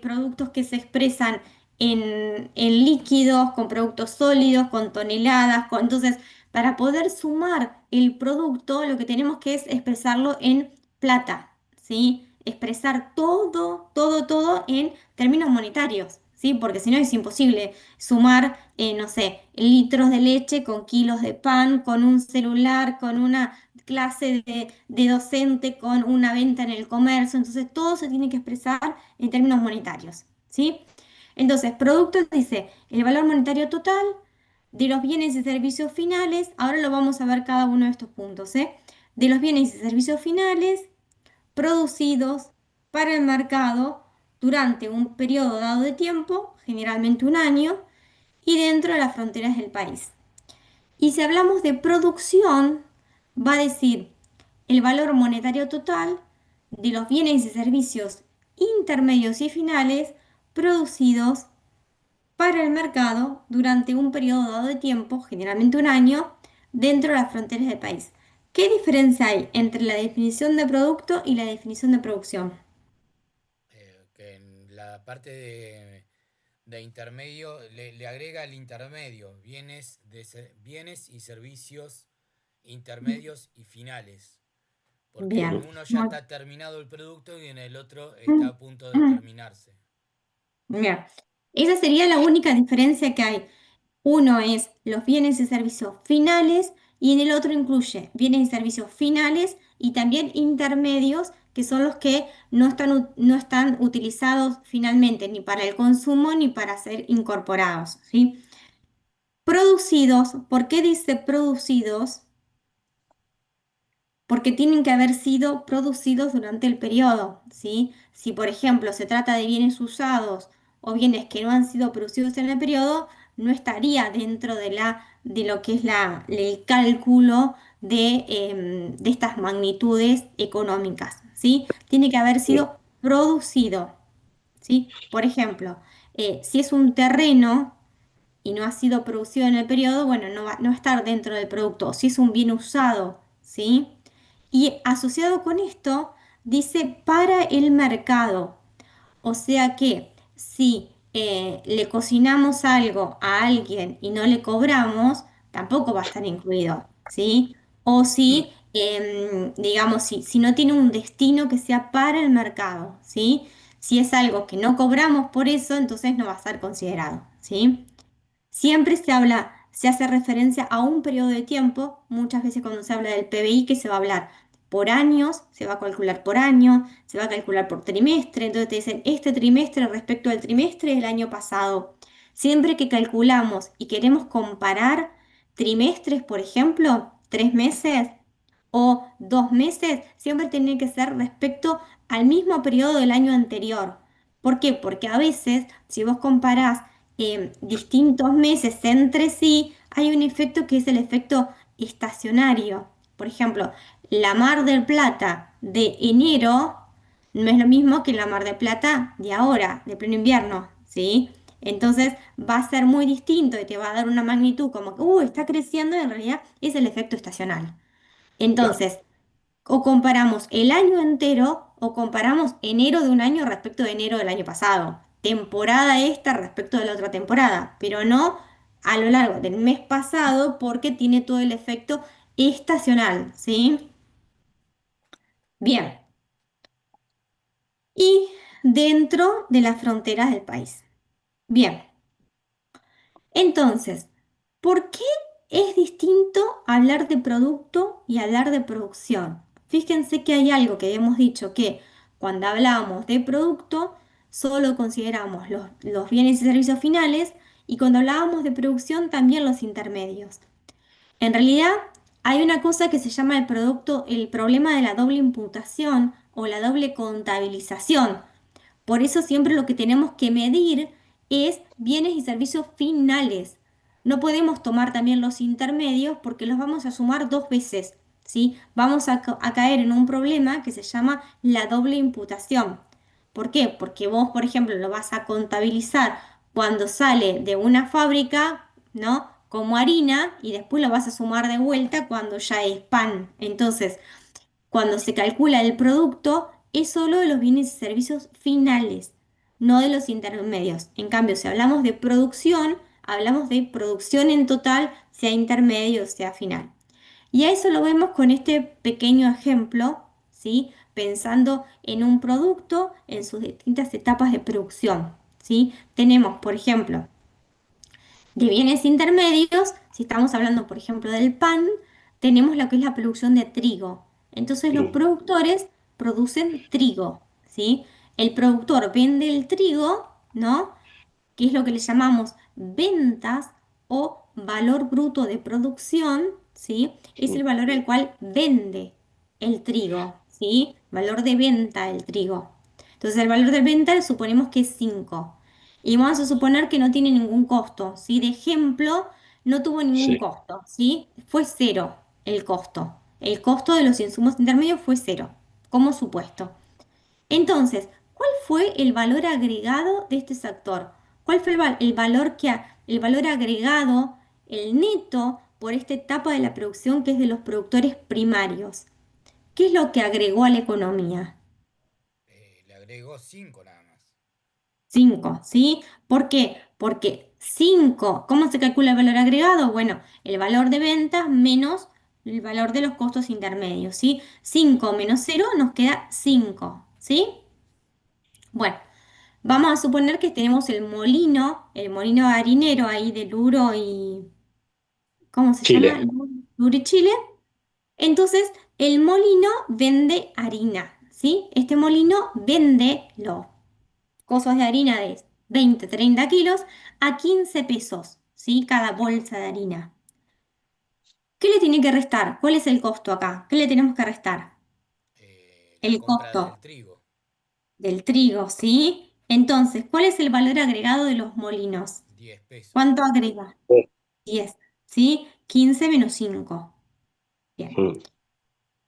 productos que se expresan en líquidos, con productos sólidos, con toneladas. Entonces, para poder sumar el producto, lo que tenemos que es expresarlo en plata, ¿sí? Expresar todo, todo, todo en términos monetarios, ¿sí? Porque si no es imposible sumar, no sé, litros de leche con kilos de pan, con un celular, con una clase de docente, con una venta en el comercio. Entonces todo se tiene que expresar en términos monetarios, ¿sí? Entonces, producto dice el valor monetario total de los bienes y servicios finales. Ahora lo vamos a ver cada uno de estos puntos, ¿eh? De los bienes y servicios finales producidos para el mercado durante un periodo dado de tiempo, generalmente un año, y dentro de las fronteras del país. Y si hablamos de producción, va a decir el valor monetario total de los bienes y servicios intermedios y finales producidos para el mercado durante un periodo dado de tiempo, generalmente un año, dentro de las fronteras del país. ¿Qué diferencia hay entre la definición de producto y la definición de producción? Que en la parte de intermedio le agrega el intermedio, bienes y servicios intermedios y finales. Porque en Bien. uno ya Muy está terminado el producto y en el otro está a punto de terminarse. bien. Esa sería la única diferencia que hay. Uno es los bienes y servicios finales y en el otro incluye bienes y servicios finales y también intermedios, que son los que no están utilizados finalmente ni para el consumo ni para ser incorporados, ¿sí? Producidos, ¿por qué dice producidos? Porque tienen que haber sido producidos durante el periodo, ¿sí? Si, por ejemplo, se trata de bienes usados o bienes que no han sido producidos en el periodo, no estaría dentro de lo que es el cálculo de estas magnitudes económicas, ¿sí? Tiene que haber Sí, sido producido, ¿sí? Por ejemplo, si es un terreno y no ha sido producido en el periodo, bueno, no va a estar dentro del producto. O si es un bien usado, ¿sí? Y asociado con esto, dice para el mercado. O sea que si le cocinamos algo a alguien y no le cobramos, tampoco va a estar incluido, ¿sí? O si, digamos, si no tiene un destino que sea para el mercado, ¿sí? Si es algo que no cobramos por eso, entonces no va a estar considerado, ¿sí? Siempre se hace referencia a un periodo de tiempo, muchas veces cuando se habla del PBI, que se va a hablar por años, se va a calcular por año, se va a calcular por trimestre, entonces te dicen este trimestre respecto al trimestre del año pasado. Siempre que calculamos y queremos comparar trimestres, por ejemplo, 3 meses o 2 meses, siempre tiene que ser respecto al mismo periodo del año anterior. ¿Por qué? Porque a veces, si vos comparás distintos meses entre sí, hay un efecto que es el efecto estacionario. Por ejemplo, la Mar del Plata de enero no es lo mismo que la Mar del Plata de ahora, de pleno invierno, ¿sí? Entonces va a ser muy distinto y te va a dar una magnitud como que, está creciendo, y en realidad es el efecto estacional. claro, Entonces, o comparamos el año entero o comparamos enero de un año respecto de enero del año pasado. Temporada esta respecto de la otra temporada, pero no a lo largo del mes pasado porque tiene todo el efecto estacional, ¿sí? Bien, y dentro de las fronteras del país. Bien, entonces, ¿por qué es distinto hablar de producto y hablar de producción? Fíjense que hay algo que hemos dicho que cuando hablamos de producto solo consideramos los bienes y servicios finales y cuando hablábamos de producción también los intermedios. En realidad hay una cosa que se llama el problema de la doble imputación o la doble contabilización. Por eso siempre lo que tenemos que medir es bienes y servicios finales. No podemos tomar también los intermedios porque los vamos a sumar dos veces, ¿sí? Vamos a caer en un problema que se llama la doble imputación. ¿Por qué? Porque vos, por ejemplo, lo vas a contabilizar cuando sale de una fábrica, ¿no? Como harina y después lo vas a sumar de vuelta cuando ya es pan. Entonces, cuando se calcula el producto, es solo de los bienes y servicios finales, no de los intermedios. En cambio, si hablamos de producción, hablamos de producción en total, sea intermedio, sea final. Y a eso lo vemos con este pequeño ejemplo, ¿sí? Pensando en un producto en sus distintas etapas de producción, ¿sí? Tenemos, por ejemplo, de bienes intermedios, si estamos hablando, por ejemplo, del pan, tenemos lo que es la producción de trigo. Entonces los Mm, productores producen trigo, ¿sí? El productor vende el trigo, ¿no? Que es lo que le llamamos ventas o valor bruto de producción, ¿sí? Es el mm, valor al cual vende el trigo, ¿sí? Valor de venta del trigo. Entonces el valor de venta suponemos que es 5 y vamos a suponer que no tiene ningún costo, ¿sí? De ejemplo, no tuvo ningún sí, costo, ¿sí? Fue cero el costo. El costo de los insumos intermedios fue cero, como supuesto. Entonces, ¿cuál fue el valor agregado de este sector? ¿Cuál fue el valor el valor agregado, el neto por esta etapa de la producción que es de los productores primarios? ¿Qué es lo que agregó a la economía? Le agrego 5 nada más. 5, ¿sí? ¿Por qué? Porque 5, ¿cómo se calcula el valor agregado? Bueno, el valor de ventas menos el valor de los costos intermedios, ¿sí? 5 menos cero nos queda 5, ¿sí? Bueno. Vamos a suponer que tenemos el molino harinero ahí de Luro y, ¿cómo se llama? Chile, Luro y Chile. Entonces, el molino vende harina, ¿sí? Este molino vende los cosos de harina de 20, 30 kilos a 15 pesos, ¿sí? Cada bolsa de harina. ¿Qué le tiene que restar? ¿Cuál es el costo acá? ¿Qué le tenemos que restar? La El compra del costo trigo, del trigo, ¿sí? Entonces, ¿cuál es el valor agregado de los molinos? 10 pesos. ¿Cuánto agrega? sí, 10, ¿sí? 15 menos 5. Bien. mm,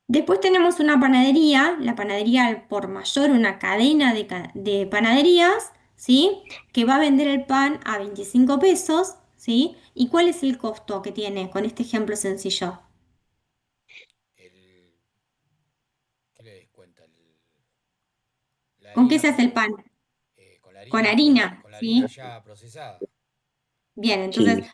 Después tenemos una panadería, la panadería al por mayor, una cadena de panaderías, ¿sí? Que va a vender el pan a 25 pesos, ¿sí? ¿Y cuál es el costo que tiene con este ejemplo sencillo? El, ¿Qué le descuenta? La ¿Con qué harina se hace el pan? Con harina, con la ¿sí? harina ya procesada. Bien, entonces sí,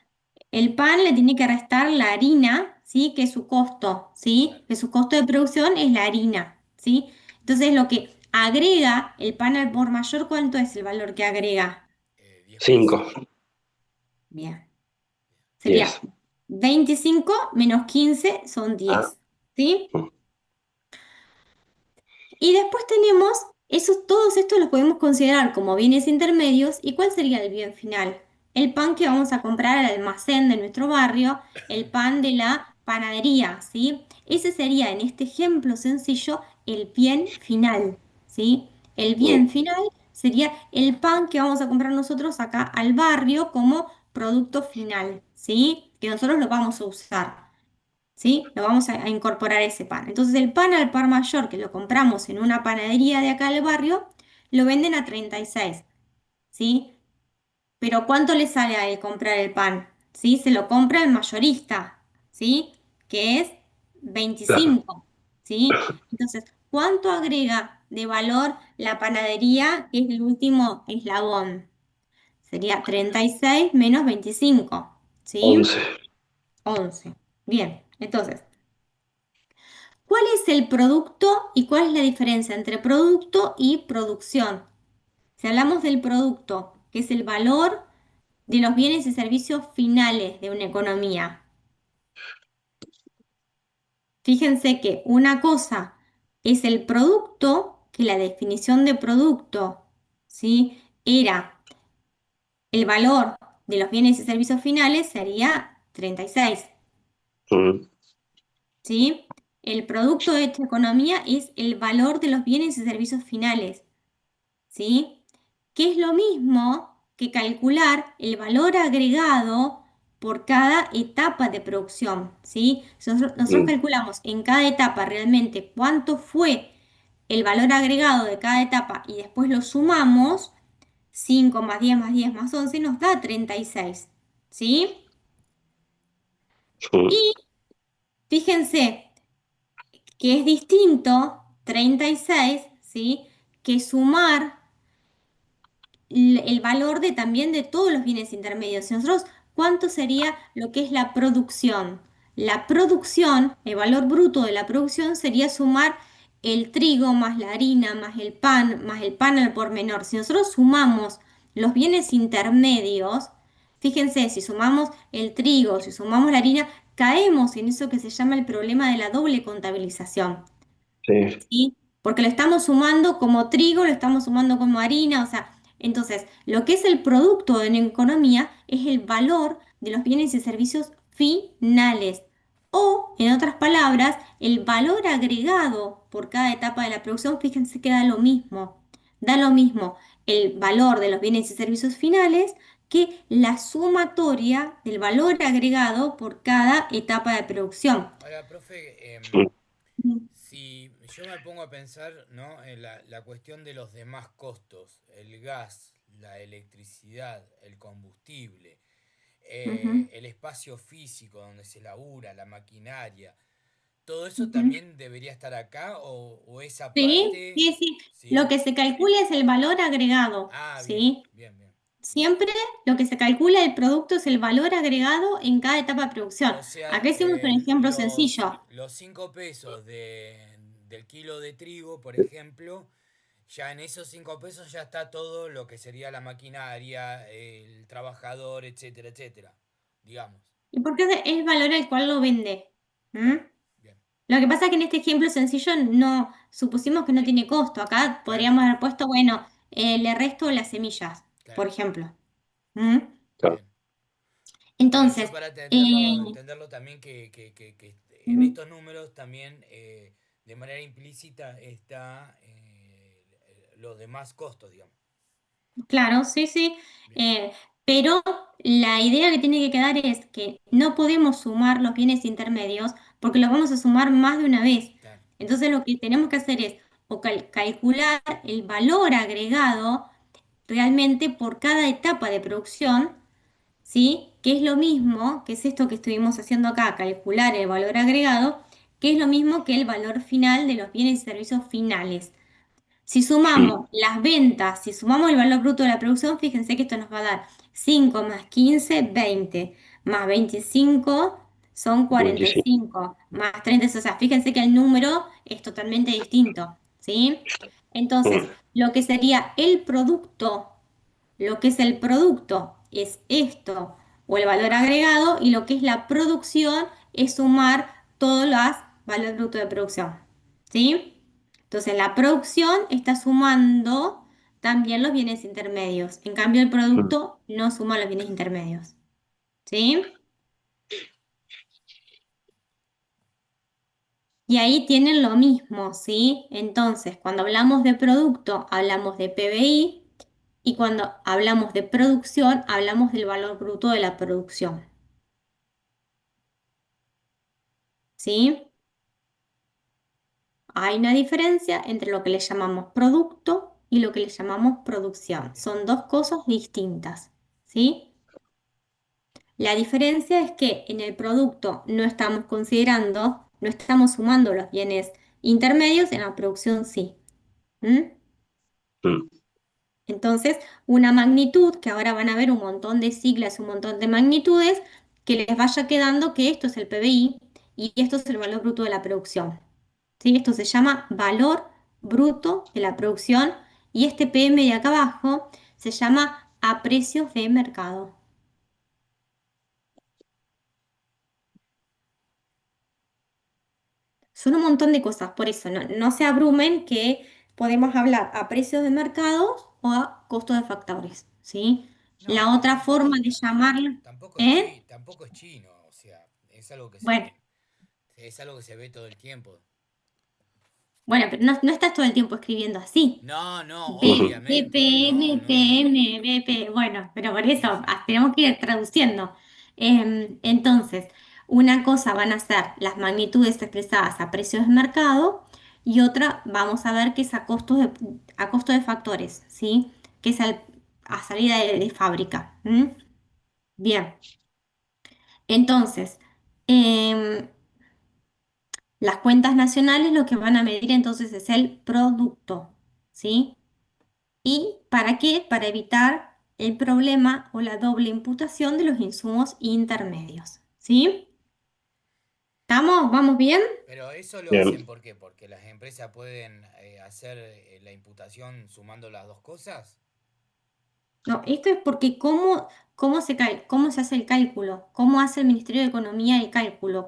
el pan le tiene que restar la harina, ¿sí? Que es su costo, ¿sí? Claro, Que su costo de producción es la harina, ¿sí? Entonces lo que agrega el pan al por mayor, ¿cuánto es el valor que agrega? 10 pesos. 5, Bien, 10. sería 25 menos 15 son Ah, 10, ¿sí? mm, Y después tenemos, todos estos los podemos considerar como bienes intermedios. ¿Y cuál sería el bien final? El pan que vamos a comprar al almacén de nuestro barrio, el pan de la panadería, ¿sí? Ese sería, en este ejemplo sencillo, el bien final, ¿sí? El bien mm, final sería el pan que vamos a comprar nosotros acá al barrio como producto final, ¿sí? Que nosotros lo vamos a usar. ¿Sí? Lo vamos a incorporar ese pan. Entonces el pan al par mayor que lo compramos en una panadería de acá del barrio, lo venden a 36, ¿sí? Pero ¿cuánto le sale a él comprar el pan? ¿Sí? Se lo compra el mayorista, ¿sí? Que es claro, 25, ¿sí? Entonces, ¿cuánto agrega de valor la panadería, que es el último eslabón? Sería 36 menos 25, ¿sí? 11. 11. Bien, entonces, ¿cuál es el producto y cuál es la diferencia entre producto y producción? Si hablamos del producto, que es el valor de los bienes y servicios finales de una economía, fíjense que una cosa es el producto, que la definición de producto, ¿sí? Era el valor de los bienes y servicios finales sería 36, Mm, ¿sí? El producto de esta economía es el valor de los bienes y servicios finales, ¿sí? Que es lo mismo que calcular el valor agregado por cada etapa de producción, ¿sí? Si nosotros Mm, calculamos en cada etapa realmente cuánto fue el valor agregado de cada etapa y después lo sumamos, 5 más 10 más 10 más 11 nos da 36, ¿sí? mm, Y fíjense que es distinto 36, ¿sí? Que sumar el valor de también de todos los bienes intermedios. Si nosotros, ¿cuánto sería lo que es la producción? La producción, el valor bruto de la producción sería sumar el trigo más la harina más el pan al por menor. Si nosotros sumamos los bienes intermedios, fíjense, si sumamos el trigo, si sumamos la harina, caemos en eso que se llama el problema de la doble contabilización. sí, ¿Sí? Porque lo estamos sumando como trigo, lo estamos sumando como harina, o sea, entonces, lo que es el producto en economía es el valor de los bienes y servicios finales. O, en otras palabras, el valor agregado por cada etapa de la producción, fíjense que da lo mismo. Da lo mismo el valor de los bienes y servicios finales que la sumatoria del valor agregado por cada etapa de producción. Ahora, profe, mm, si yo me pongo a pensar, ¿no? En la cuestión de los demás costos, el gas, la electricidad, el combustible, Ujú, el espacio físico donde se labura, la maquinaria, ¿todo eso ujú. también debería estar acá o esa Sí, parte, sí, sí. Lo sí? que se calcula es el valor agregado, Ah, bien, ¿sí? bien, bien, bien. Siempre lo que se calcula del producto es el valor agregado en cada etapa de producción. O sea, Acá hicimos un ejemplo sencillo. los 5 pesos del kilo de trigo, por ejemplo, ya en esos 5 pesos ya está todo lo que sería la maquinaria, el trabajador, etcétera, etcétera, digamos. ¿Y por qué es el valor al cual lo vende? ¿Mm? Claro, bien, Lo que pasa es que en este ejemplo sencillo no supusimos que no tiene costo. Acá claro, podríamos haber puesto, bueno, le resto las semillas, claro, por ejemplo. ¿Mm? claro, bien. Para eso, Entonces, para eh, entenderlo también que en ujú. estos números también de manera implícita está los demás costos, digamos. Claro, sí, sí. Bien, Eh, pero la idea que tiene que quedar es que no podemos sumar los bienes intermedios porque los vamos a sumar más de una vez. claro, Entonces lo que tenemos que hacer es o calcular el valor agregado realmente por cada etapa de producción, ¿sí? Que es lo mismo, que es esto que estuvimos haciendo acá, calcular el valor agregado, que es lo mismo que el valor final de los bienes y servicios finales. Si mm, sumamos las ventas, si sumamos el valor bruto de la producción, fíjense que esto nos va a dar 5 más 15, 20, más 25 son 25. 45, más 30, o sea, fíjense que el número es totalmente distinto, ¿sí? Entonces, Mm, lo que sería el producto, lo que es el producto es esto, o el valor agregado, y lo que es la producción es sumar todos los valores brutos de producción, ¿sí? Entonces, la producción está sumando también los bienes intermedios. En cambio, el mm, producto no suma los bienes intermedios. ¿Sí? Y ahí tienen lo mismo, ¿sí? Entonces, cuando hablamos de producto, hablamos de PBI y cuando hablamos de producción, hablamos del valor bruto de la producción. ¿Sí? Hay una diferencia entre lo que le llamamos producto y lo que le llamamos producción. bien. Son dos cosas distintas. ¿Sí? La diferencia es que en el producto no estamos considerando, no estamos sumando los bienes intermedios, en la producción sí. ¿Mm? mm, Entonces, una magnitud, que ahora van a ver un montón de siglas, un montón de magnitudes, que les vaya quedando que esto es el PBI y esto es el valor bruto de la producción. ¿Sí? Esto se llama valor bruto de la producción y este PM de acá abajo se llama a precios de mercado. Son un montón de cosas, por eso no se abrumen que podemos hablar a precios de mercado o a costos de factores, ¿sí? No, La otra tampoco, forma de llamarlo, tampoco ¿eh? tampoco es chino, o sea, es algo que Bueno, se... Es algo que se ve todo el tiempo. Bueno, pero no estás todo el tiempo escribiendo así. No, no, obviamente que no, BPM, no. PM, BP. Bueno, pero por eso Sí, sí. tenemos que ir traduciendo. Entonces, una cosa van a ser las magnitudes expresadas a precios de mercado y otra vamos a ver que es a costo de factores, ¿sí? Que es a salida de fábrica. ¿M? Bien, entonces, em, las cuentas nacionales lo que van a medir entonces es el producto, ¿sí? ¿Y para qué? Para evitar el problema o la doble imputación de los insumos intermedios. ¿Sí? ¿Estamos? ¿Vamos bien? Pero eso lo Bien. hacen ¿por qué? Porque las empresas pueden hacer la imputación sumando las dos cosas. No, esto es porque cómo se hace el cálculo, cómo hace el Ministerio de Economía el cálculo,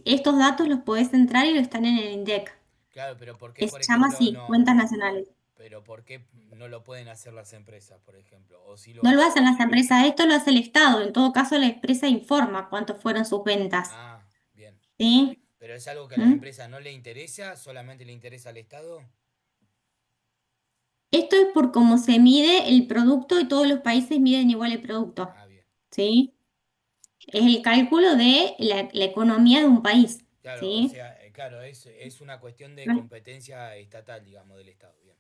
estos datos los podés entrar y los están en el INDEC, Claro, pero ¿por qué, que se por llama ejemplo, así, cuentas nacionales. pero ¿por qué no lo pueden hacer las empresas, por ejemplo? O si lo No lo hacen. hacen las empresas, esto lo hace el Estado. En todo caso, la empresa informa cuánto fueron sus ventas. Ah, bien. ¿Sí? Pero es algo que a las ¿Mm? empresas no le interesa, solamente le interesa al Estado. Esto es por cómo se mide el producto y todos los países miden igual el producto, Ah, bien. ¿sí? Es el cálculo de la economía de un país, Claro, o ¿sí? sea, claro, es una cuestión de No- competencia estatal, digamos, del Estado. Bien,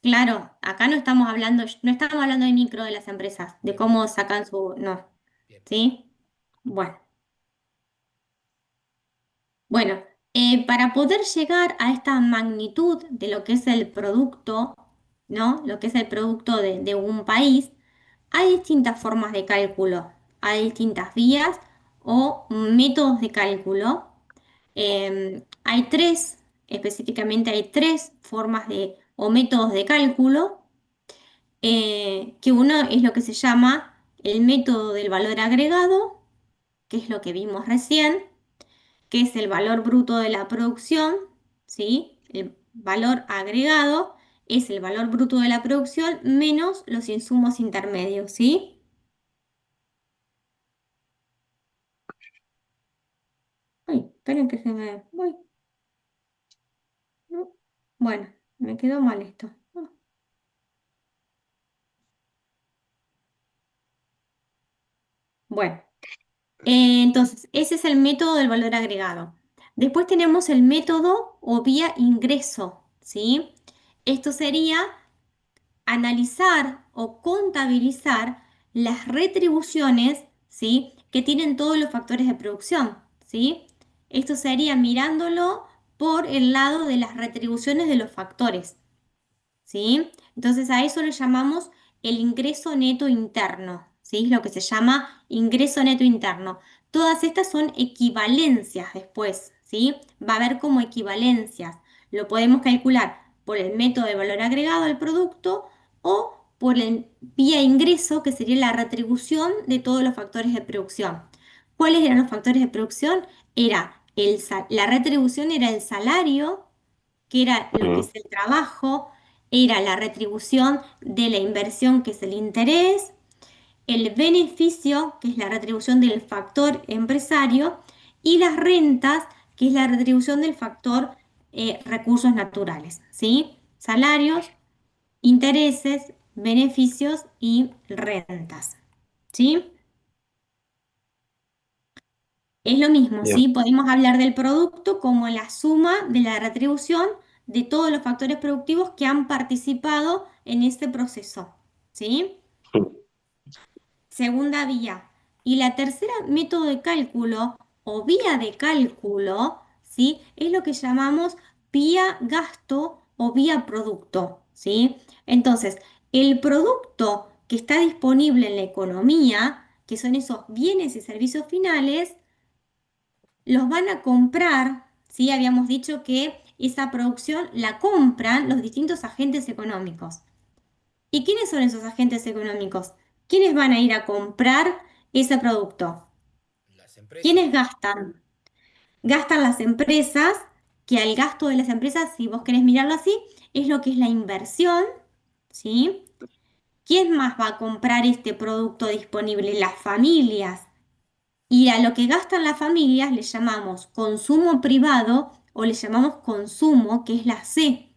Claro, acá no estamos hablando de micro de las empresas, de bien, bien, cómo sacan no, bien. ¿sí? Bueno, bueno, para poder llegar a esta magnitud de lo que es el producto, ¿no? Lo que es el producto de un país, hay distintas formas de cálculo, hay distintas vías o métodos de cálculo. Hay tres, específicamente hay tres formas o métodos de cálculo, que uno es lo que se llama el método del valor agregado, que es lo que vimos recién, que es el valor bruto de la producción, ¿sí? El valor agregado es el valor bruto de la producción menos los insumos intermedios, ¿sí? Ay, esperen que se me... Uy, no. Bueno, me quedó mal esto. Bueno, entonces, ese es el método del valor agregado. Después tenemos el método o vía ingreso, ¿sí? Esto sería analizar o contabilizar las retribuciones, ¿sí? Que tienen todos los factores de producción, ¿sí? Esto sería mirándolo por el lado de las retribuciones de los factores, ¿sí? Entonces a eso le llamamos el ingreso neto interno, ¿sí? Lo que se llama ingreso neto interno. Todas estas son equivalencias después, ¿sí? Va a haber como equivalencias. Lo podemos calcular por el método de valor agregado al producto o por el vía ingreso, que sería la retribución de todos los factores de producción. ¿Cuáles eran los factores de producción? La retribución era el salario, que era lo que Mm. es el trabajo, era la retribución de la inversión, que es el interés, el beneficio, que es la retribución del factor empresario, y las rentas, que es la retribución del factor recursos naturales, ¿sí? Salarios, intereses, beneficios y rentas, ¿sí? Es lo mismo, Bien. ¿sí? Podemos hablar del producto como la suma de la retribución de todos los factores productivos que han participado en este proceso, ¿sí? Segunda vía. Y la tercera método de cálculo o vía de cálculo, ¿sí? Es lo que llamamos vía gasto o vía producto, ¿sí? Entonces, el producto que está disponible en la economía, que son esos bienes y servicios finales, los van a comprar, ¿sí? Habíamos dicho que esa producción la compran los distintos agentes económicos. ¿Y quiénes son esos agentes económicos? ¿Quiénes van a ir a comprar ese producto? Las ¿Quiénes empresas. gastan? Gastan las empresas, que al gasto de las empresas, si vos querés mirarlo así, es lo que es la inversión, ¿sí? ¿Quién más va a comprar este producto disponible? Las familias. Y a lo que gastan las familias le llamamos consumo privado o le llamamos consumo, que es la C,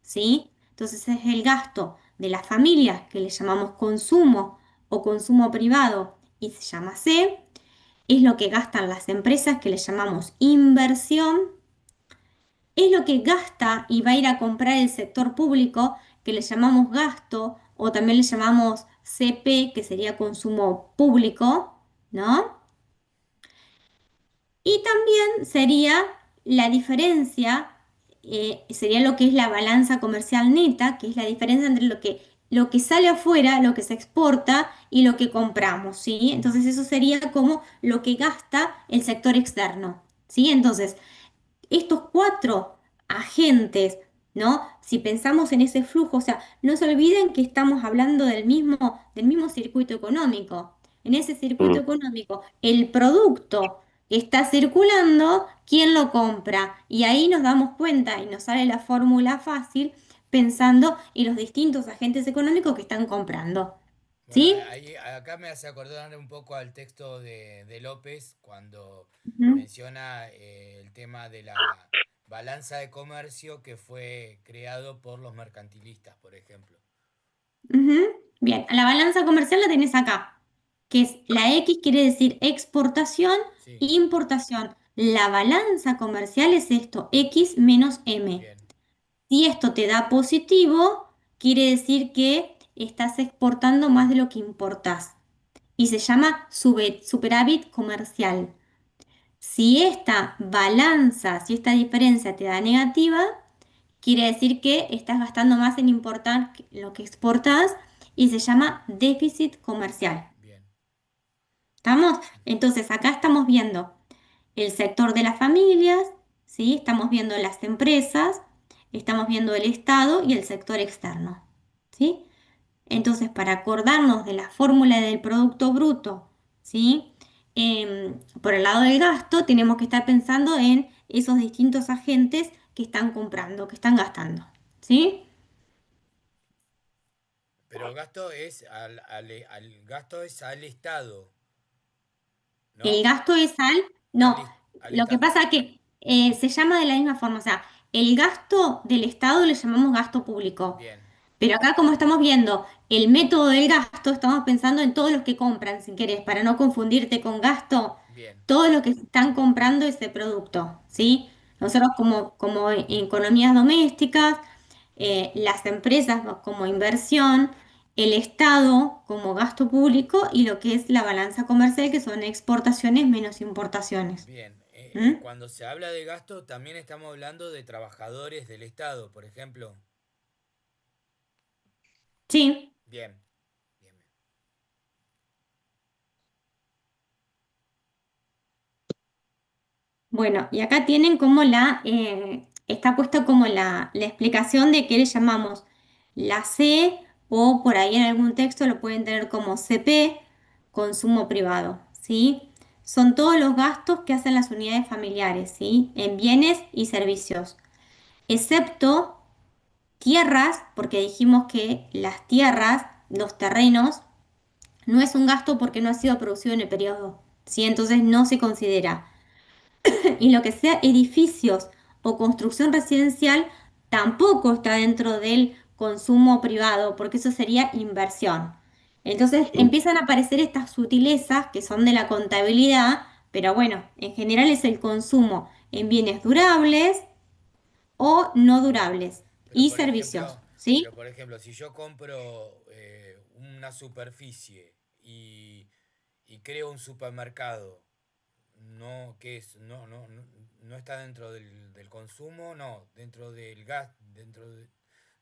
¿sí? Entonces es el gasto de las familias que le llamamos consumo o consumo privado y se llama C. Es lo que gastan las empresas que le llamamos inversión. Es lo que gasta y va a ir a comprar el sector público que le llamamos gasto o también le llamamos CP, que sería consumo público, ¿no? Y también sería la diferencia, sería lo que es la balanza comercial neta, que es la diferencia entre lo que sale afuera, lo que se exporta y lo que compramos, ¿sí? Entonces eso sería como lo que gasta el sector externo, ¿sí? Entonces, estos cuatro agentes, ¿no? Si pensamos en ese flujo, o sea, no se olviden que estamos hablando del mismo circuito económico. En ese circuito Mm. económico, el producto que está circulando, ¿quién lo compra? Y ahí nos damos cuenta y nos sale la fórmula fácil pensando en los distintos agentes económicos que están comprando. Bueno, ¿Sí? ahí, acá me hace acordar un poco al texto de López cuando Ujú. menciona el tema de la balanza de comercio que fue creado por los mercantilistas, por ejemplo. Ujú. Bien, la balanza comercial la tenés acá, que es la X quiere decir exportación e Sí, importación. La balanza comercial es esto, X menos M. bien, Si esto te da positivo, quiere decir que estás exportando más de lo que importás y se llama superávit comercial. Si esta balanza, si esta diferencia te da negativa, quiere decir que estás gastando más en importar lo que exportas y se llama déficit comercial. bien, ¿Estamos? Entonces, acá estamos viendo el sector de las familias, ¿sí? Estamos viendo las empresas, estamos viendo el Estado y el sector externo, ¿sí? Entonces, para acordarnos de la fórmula del Producto Bruto, ¿sí? Por el lado del gasto, tenemos que estar pensando en esos distintos agentes que están comprando, que están gastando, ¿sí? pero gasto es al gasto es al Estado, El ¿no? gasto es al, Al, no, al lo que Estado. pasa es que se llama de la misma forma, o sea, el gasto del Estado le llamamos gasto público. Bien, Pero acá como estamos viendo el método del gasto, estamos pensando en todos los que compran, si querés, para no confundirte con gasto, bien, todos los que están comprando ese producto, bien, ¿sí? Nosotros como en economías domésticas, las empresas como inversión, el Estado como gasto público y lo que es la balanza comercial, que son exportaciones menos importaciones. bien. ¿Mm? Cuando se habla de gasto, también estamos hablando de trabajadores del Estado, por ejemplo. Sí. Bien, bien, bien. Bueno, y acá tienen como está puesta como la explicación de qué le llamamos la C o por ahí en algún texto lo pueden tener como CP, consumo privado, ¿sí? Son todos los gastos que hacen las unidades familiares, ¿sí? En bienes y servicios, excepto tierras, porque dijimos que las tierras, los terrenos, no es un gasto porque no ha sido producido en el periodo, ¿sí? Entonces no se considera. Y lo que sea edificios o construcción residencial tampoco está dentro del consumo privado, porque eso sería inversión. Entonces Mm. empiezan a aparecer estas sutilezas que son de la contabilidad, pero bueno, en general es el consumo en bienes durables o no durables Pero y por servicios, ejemplo, ¿sí? pero por ejemplo, si yo compro una superficie y creo un supermercado, no, ¿qué es? No está dentro del consumo, no, dentro del gas, dentro de...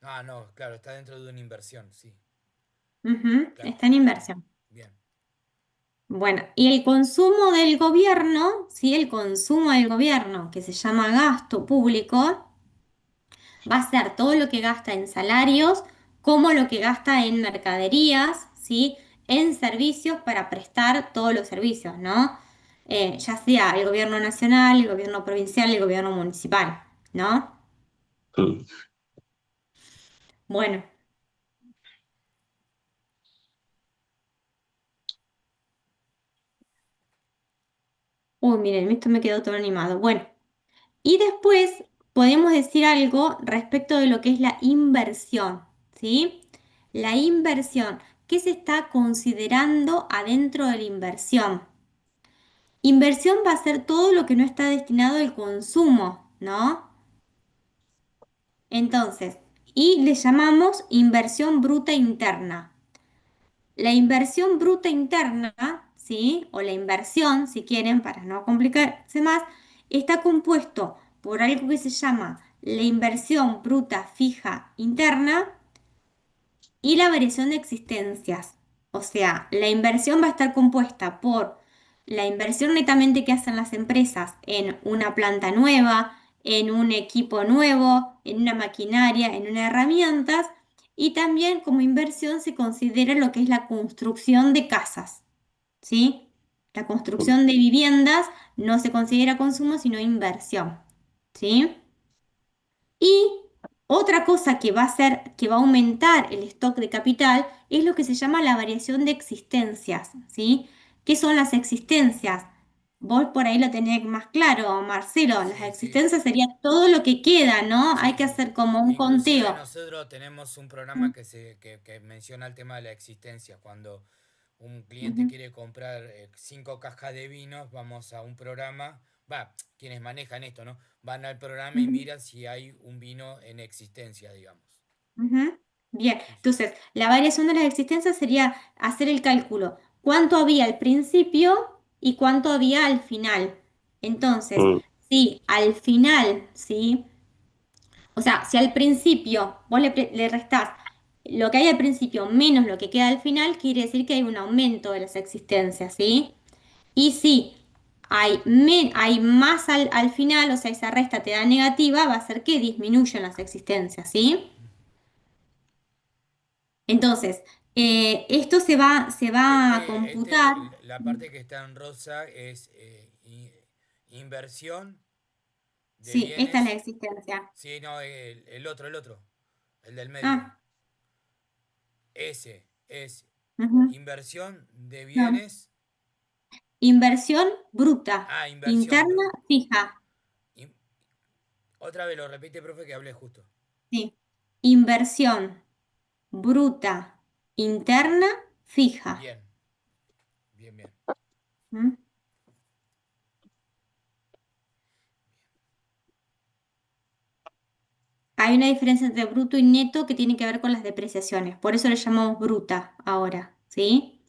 Ah, no, claro, está dentro de una inversión, sí, Ujú, claro, está en inversión. bien, Bueno, y el consumo del gobierno, ¿sí? El consumo del gobierno, que se llama gasto público, va a ser todo lo que gasta en salarios, como lo que gasta en mercaderías, ¿sí? En servicios para prestar todos los servicios, ¿no? Ya sea el gobierno nacional, el gobierno provincial, el gobierno municipal, ¿no? Mm. Bueno, Uy, miren, esto me quedó todo animado. Bueno, y después podemos decir algo respecto de lo que es la inversión, ¿sí? La inversión, ¿qué se está considerando adentro de la inversión? Inversión va a ser todo lo que no está destinado al consumo, ¿no? Entonces, y le llamamos inversión bruta interna. La inversión bruta interna, ¿sí? O la inversión, si quieren, para no complicarse más, está compuesto por algo que se llama la inversión bruta fija interna y la variación de existencias. O sea, la inversión va a estar compuesta por la inversión netamente que hacen las empresas en una planta nueva, en un equipo nuevo, en una maquinaria, en unas herramientas, y también como inversión se considera lo que es la construcción de casas, ¿sí? La construcción de viviendas no se considera consumo, sino inversión, ¿sí? Y otra cosa que va a hacer, que va a aumentar el stock de capital es lo que se llama la variación de existencias, ¿sí? ¿Qué son las existencias? Vos por ahí lo tenés más claro, Marcelo. Las Sí, sí, existencias sería todo lo que queda, ¿no? Hay sí, que sí. hacer como un Inclusive conteo. nosotros tenemos un programa que menciona el tema de la existencia. Cuando un cliente Ujú, quiere comprar 5 cajas de vinos, vamos a un programa, va, quienes manejan esto, ¿no? Van al programa y ujú, miran si hay un vino en existencia, digamos. ujú. Bien, Sí, sí. entonces la variación de las existencias sería hacer el cálculo. ¿Cuánto había al principio y cuánto había al final? Entonces, Mm, si al final, ¿sí? O sea, si al principio vos le restás lo que hay al principio menos lo que queda al final, quiere decir que hay un aumento de las existencias, ¿sí? Y si hay más al final, o sea, esa resta te da negativa, va a hacer que disminuyan las existencias, ¿sí? Entonces, esto se va a computar. La parte que está en rosa es inversión de Sí, esta es la bienes. existencia. Sí, no, el otro, el del medio. Ah, Ese es ujú, inversión de no. bienes. Inversión bruta, Ah, inversión. interna, fija. in- Otra vez lo repite, profe, que hablé justo. Sí. Inversión bruta, interna, fija. Bien, bien, bien. ¿Mm? Hay una diferencia entre bruto y neto que tiene que ver con las depreciaciones. Por eso le llamamos bruta ahora, ¿sí?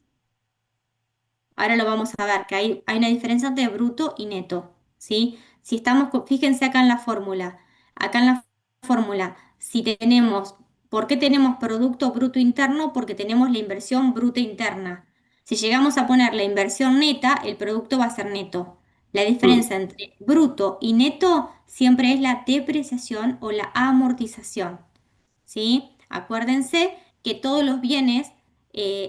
Ahora lo vamos a ver, que hay una diferencia entre bruto y neto, ¿sí? Si estamos, fíjense acá en la fórmula. Acá en la fórmula, si tenemos, ¿por qué tenemos producto bruto interno? Porque tenemos la inversión bruta interna. Si llegamos a poner la inversión neta, el producto va a ser neto. La mm, diferencia entre bruto y neto siempre es la depreciación o la amortización. ¿Sí? Acuérdense que todos los bienes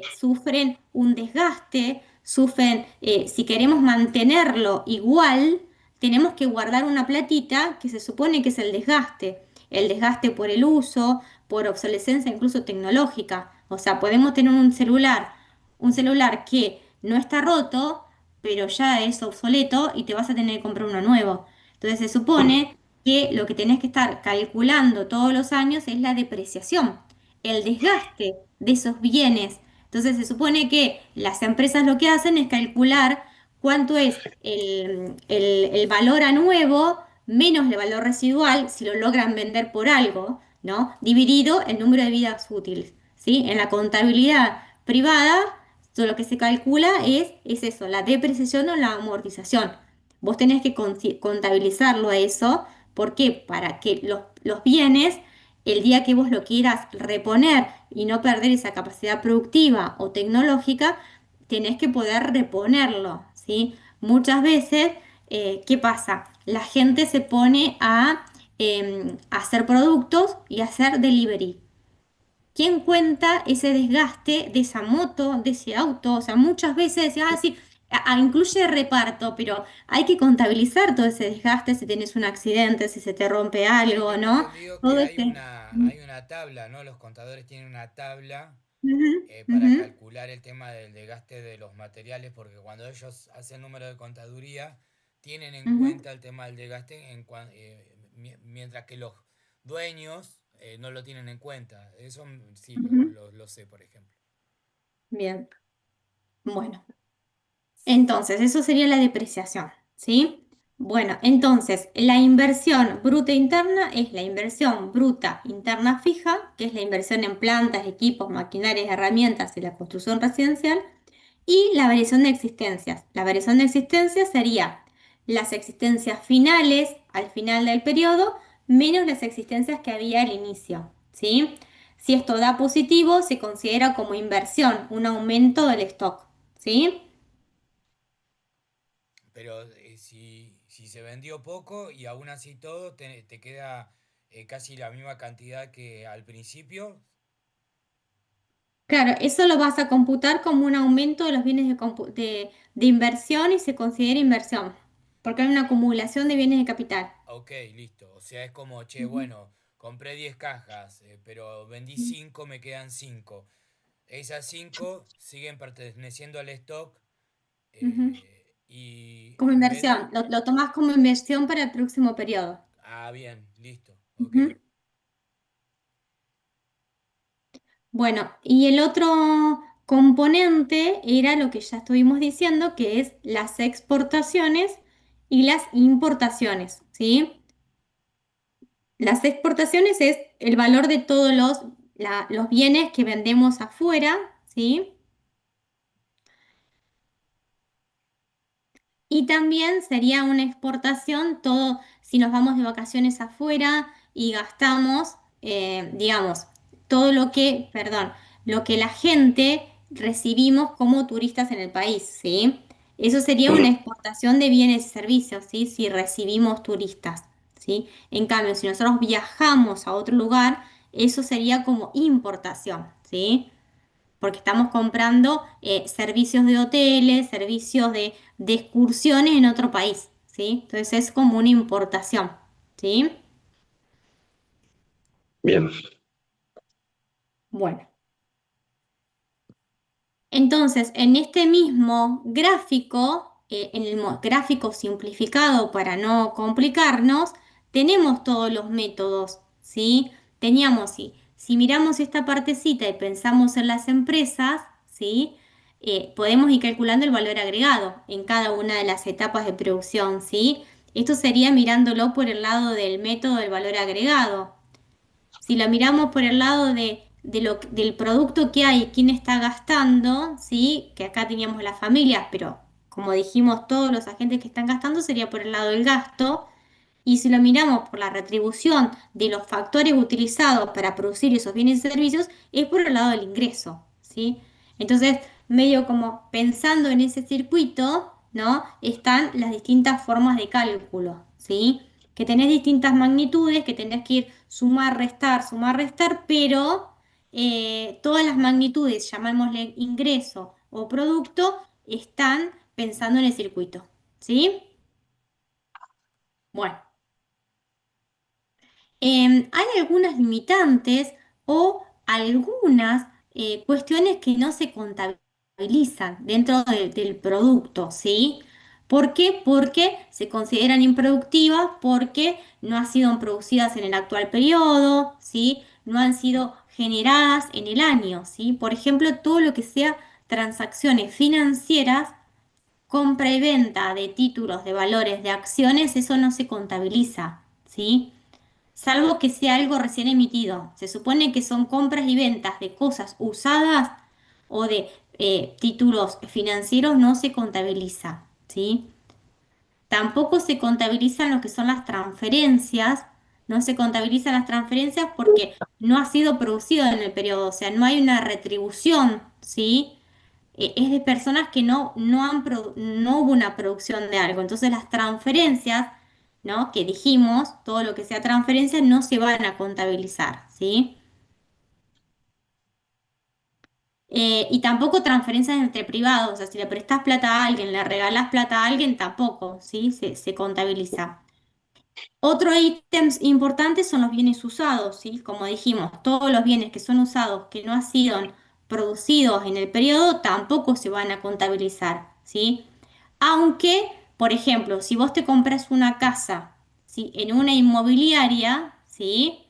sufren un desgaste, sufren, si queremos mantenerlo igual, tenemos que guardar una platita que se supone que es el desgaste por el uso, por obsolescencia incluso tecnológica. O sea, podemos tener un celular que no está roto, pero ya es obsoleto y te vas a tener que comprar uno nuevo. Entonces se mm, supone que lo que tenés que estar calculando todos los años es la depreciación, el desgaste de esos bienes. Entonces se supone que las empresas lo que hacen es calcular cuánto es el valor a nuevo menos el valor residual, si lo logran vender por algo, ¿no? Dividido el número de vidas útiles, ¿sí? En la contabilidad privada, todo lo que se calcula es eso, la depreciación o la amortización. Vos tenés que contabilizarlo a eso. ¿Por qué? Para que los bienes, el día que vos lo quieras reponer y no perder esa capacidad productiva o tecnológica, tenés que poder reponerlo, ¿sí? Muchas veces, ¿qué pasa? La gente se pone a hacer productos y a hacer delivery. ¿Quién cuenta ese desgaste de esa moto, de ese auto? O sea, muchas veces decía, ah, sí, incluye reparto, pero hay que contabilizar todo ese desgaste si tienes un accidente, si se te rompe Sí, algo, tengo ¿no? entendido Todo que ese. hay una tabla, ¿no? Los contadores tienen una tabla Ujú, para ujú, calcular el tema del desgaste de los materiales, porque cuando ellos hacen número de contaduría, tienen en Ujú, cuenta el tema del desgaste mientras que los dueños no lo tienen en cuenta. Eso sí, ujú. lo sé, por ejemplo. Bien, bueno. Entonces, eso sería la depreciación, ¿sí? Bueno, entonces, la inversión bruta interna es la inversión bruta interna fija, que es la inversión en plantas, equipos, maquinarias, herramientas y la construcción residencial, y la variación de existencias. La variación de existencias sería las existencias finales al final del periodo menos las existencias que había al inicio, ¿sí? Si esto da positivo, se considera como inversión, un aumento del stock, ¿sí? Pero si se vendió poco y aún así todo, te queda casi la misma cantidad que al principio. Claro, eso lo vas a computar como un aumento de los bienes de inversión y se considera inversión, porque hay una acumulación de bienes de capital. Ok, listo. O sea, es como, che, Ujú. bueno, compré 10 cajas, pero vendí 5, me quedan 5. Esas 5 siguen perteneciendo al stock Ujú. y Como en vez... inversión, lo tomás como inversión para el próximo periodo. Ah, bien, listo. Ok. Ujú. Bueno, y el otro componente era lo que ya estuvimos diciendo, que es las exportaciones y las importaciones, ¿sí? Las exportaciones es el valor de todos los bienes que vendemos afuera, ¿sí? Y también sería una exportación todo, si nos vamos de vacaciones afuera y gastamos, digamos, todo lo que, perdón, lo que la gente recibimos como turistas en el país, ¿sí? Eso sería una exportación de bienes y servicios, ¿sí? Si recibimos turistas, ¿sí? En cambio, si nosotros viajamos a otro lugar, eso sería como importación, ¿sí? Porque estamos comprando servicios de hoteles, servicios de excursiones en otro país, ¿sí? Entonces es como una importación, ¿sí? Bien. Bueno, entonces en este mismo gráfico, en el gráfico simplificado para no complicarnos, tenemos todos los métodos, ¿sí? Teníamos, si miramos esta partecita y pensamos en las empresas, ¿sí? Podemos ir calculando el valor agregado en cada una de las etapas de producción, ¿sí? Esto sería mirándolo por el lado del método del valor agregado. Si lo miramos por el lado del producto que hay, quién está gastando, ¿sí? Que acá teníamos las familias, pero como dijimos, todos los agentes que están gastando sería por el lado del gasto. Y si lo miramos por la retribución de los factores utilizados para producir esos bienes y servicios, es por el lado del ingreso, ¿sí? Entonces, medio como pensando en ese circuito, ¿no? Están las distintas formas de cálculo, ¿sí? Que tenés distintas magnitudes, que tenés que ir sumar, restar, pero todas las magnitudes, llamémosle ingreso o producto, están pensando en el circuito, ¿sí? Bueno. Hay algunas limitantes o algunas cuestiones que no se contabilizan dentro del producto, ¿sí? ¿Por qué? Porque se consideran improductivas, porque no han sido producidas en el actual periodo, ¿sí? No han sido generadas en el año, ¿sí? Por ejemplo, todo lo que sea transacciones financieras, compra y venta de títulos de valores de acciones, eso no se contabiliza, ¿sí? Salvo que sea algo recién emitido. Se supone que son compras y ventas de cosas usadas o de títulos financieros, no se contabiliza, ¿sí? Tampoco se contabilizan lo que son las transferencias, no se contabilizan las transferencias porque no ha sido producido en el periodo, o sea, no hay una retribución, ¿sí? Es de personas que no hubo una producción de algo. Entonces las transferencias, ¿no? Que dijimos, todo lo que sea transferencia no se van a contabilizar, ¿sí? Y tampoco transferencias entre privados, o sea, si le prestas plata a alguien, le regalas plata a alguien, tampoco, ¿sí? Se contabiliza. Otro ítems importantes son los bienes usados, ¿sí? Como dijimos, todos los bienes que son usados, que no han sido producidos en el periodo, tampoco se van a contabilizar, ¿sí? Aunque por ejemplo, si vos te compras una casa, ¿sí? En una inmobiliaria, ¿sí?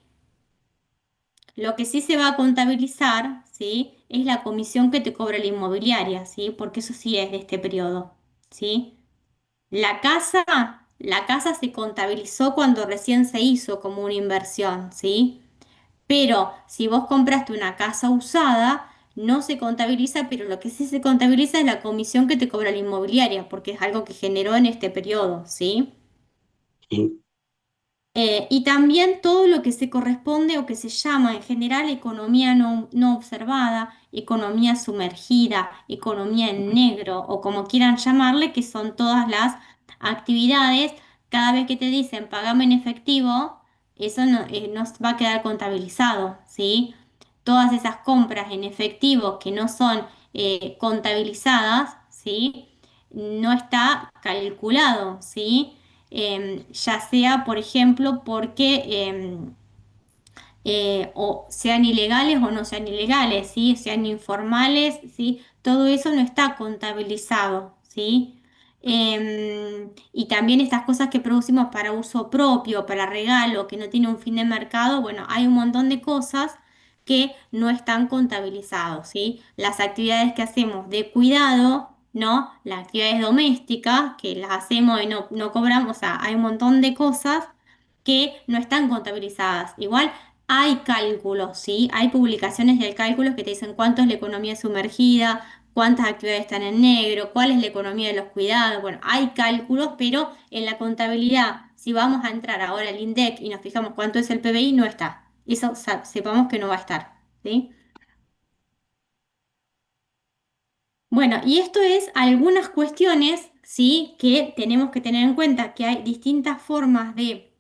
Lo que sí se va a contabilizar, ¿sí? Es la comisión que te cobra la inmobiliaria, ¿sí? Porque eso sí es de este periodo, ¿sí? La casa se contabilizó cuando recién se hizo como una inversión, ¿sí? Pero si vos compraste una casa usada, no se contabiliza, pero lo que sí se contabiliza es la comisión que te cobra la inmobiliaria, porque es algo que generó en este periodo, ¿sí? Y, Y también todo lo que se corresponde o que se llama en general economía no observada, economía sumergida, economía en negro o como quieran llamarle, que son todas las actividades. Cada vez que te dicen pagame en efectivo, eso no va a quedar contabilizado, ¿sí? Todas esas compras en efectivo que no son contabilizadas, ¿sí? No está calculado, ¿sí? Ya sea, por ejemplo, porque o sean ilegales o no sean ilegales, ¿sí? Sean informales, ¿sí? Todo eso no está contabilizado, ¿sí? Y también estas cosas que producimos para uso propio, para regalo, que no tiene un fin de mercado, bueno, hay un montón de cosas que no están contabilizados, ¿sí? Las actividades que hacemos de cuidado, ¿no? Las actividades domésticas que las hacemos y no cobramos, o sea, hay un montón de cosas que no están contabilizadas. Igual hay cálculos, ¿sí? Hay publicaciones de cálculos que te dicen cuánto es la economía sumergida, cuántas actividades están en negro, cuál es la economía de los cuidados. Bueno, hay cálculos, pero en la contabilidad, si vamos a entrar ahora al INDEC y nos fijamos cuánto es el PBI, no está. Eso sepamos que no va a estar, ¿sí? Bueno, y esto es algunas cuestiones, ¿sí? Que tenemos que tener en cuenta que hay distintas formas de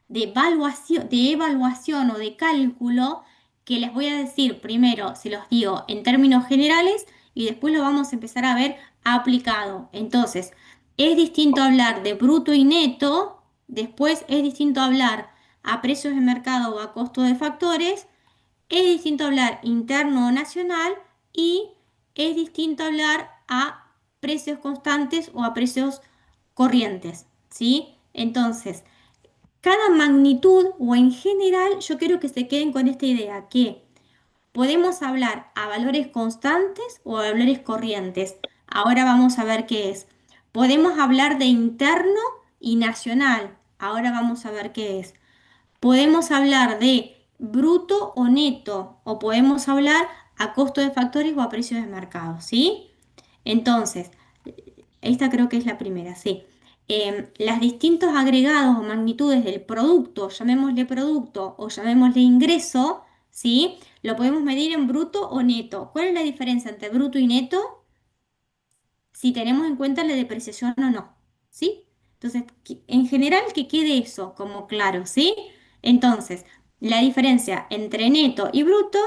evaluación o de cálculo que les voy a decir primero, se los digo en términos generales y después lo vamos a empezar a ver aplicado. Entonces, es distinto hablar de bruto y neto, después es distinto hablar a precios de mercado o a costo de factores, es distinto hablar interno o nacional y es distinto hablar a precios constantes o a precios corrientes, ¿sí? Entonces, cada magnitud o en general, yo quiero que se queden con esta idea, que podemos hablar a valores constantes o a valores corrientes. Ahora vamos a ver qué es. Podemos hablar de interno y nacional. Ahora vamos a ver qué es. Podemos hablar de bruto o neto o podemos hablar a costo de factores o a precios de mercado, ¿sí? Entonces, esta creo que es la primera, sí. Las distintos agregados o magnitudes del producto, llamémosle producto o llamémosle ingreso, ¿sí? Lo podemos medir en bruto o neto. ¿Cuál es la diferencia entre bruto y neto? Si tenemos en cuenta la depreciación o no, ¿sí? Entonces, en general que quede eso como claro, ¿sí? Entonces, la diferencia entre neto y bruto,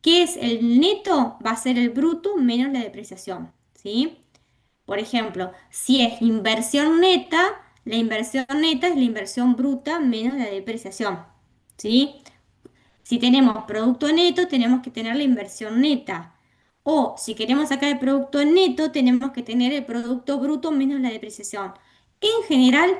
¿qué es el neto? Va a ser el bruto menos la depreciación, ¿sí? Por ejemplo, si es inversión neta, la inversión neta es la inversión bruta menos la depreciación, ¿sí? Si tenemos producto neto, tenemos que tener la inversión neta. O si queremos sacar el producto neto, tenemos que tener el producto bruto menos la depreciación. En general,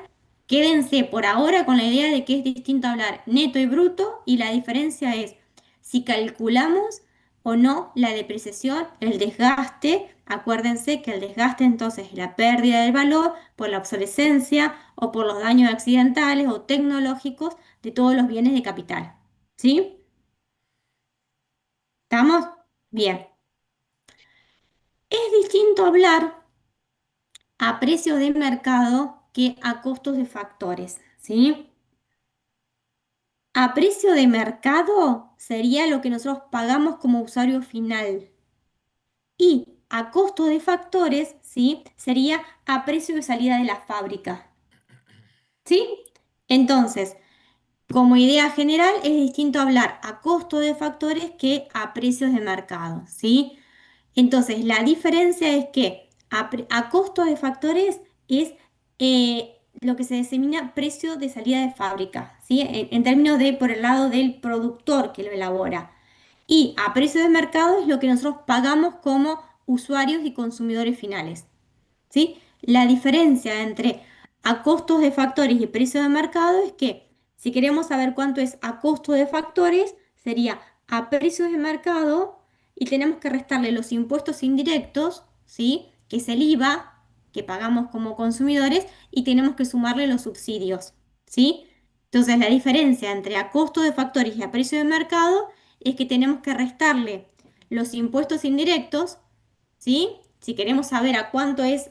quédense por ahora con la idea de que es distinto hablar neto y bruto y la diferencia es si calculamos o no la depreciación, el desgaste. Acuérdense que el desgaste entonces es la pérdida del valor por la obsolescencia o por los daños accidentales o tecnológicos de todos los bienes de capital. ¿Sí? ¿Estamos? Bien. Es distinto hablar a precios de mercado que a costos de factores, ¿sí? A precio de mercado sería lo que nosotros pagamos como usuario final y a costo de factores, ¿sí? Sería a precio de salida de la fábrica, ¿sí? Entonces, como idea general, es distinto hablar a costo de factores que a precios de mercado, ¿sí? Entonces, la diferencia es que a costo de factores es lo que se denomina precio de salida de fábrica, ¿sí? En términos de por el lado del productor que lo elabora. Y a precio de mercado es lo que nosotros pagamos como usuarios y consumidores finales, ¿sí? la diferencia entre a costos de factores y precio de mercado es que si queremos saber cuánto es a costo de factores, sería a precios de mercado y tenemos que restarle los impuestos indirectos, ¿sí? Que es el IVA que pagamos como consumidores y tenemos que sumarle los subsidios, ¿sí? Entonces la diferencia entre a costo de factores y a precio de mercado es que tenemos que restarle los impuestos indirectos, ¿sí? Si queremos saber a cuánto es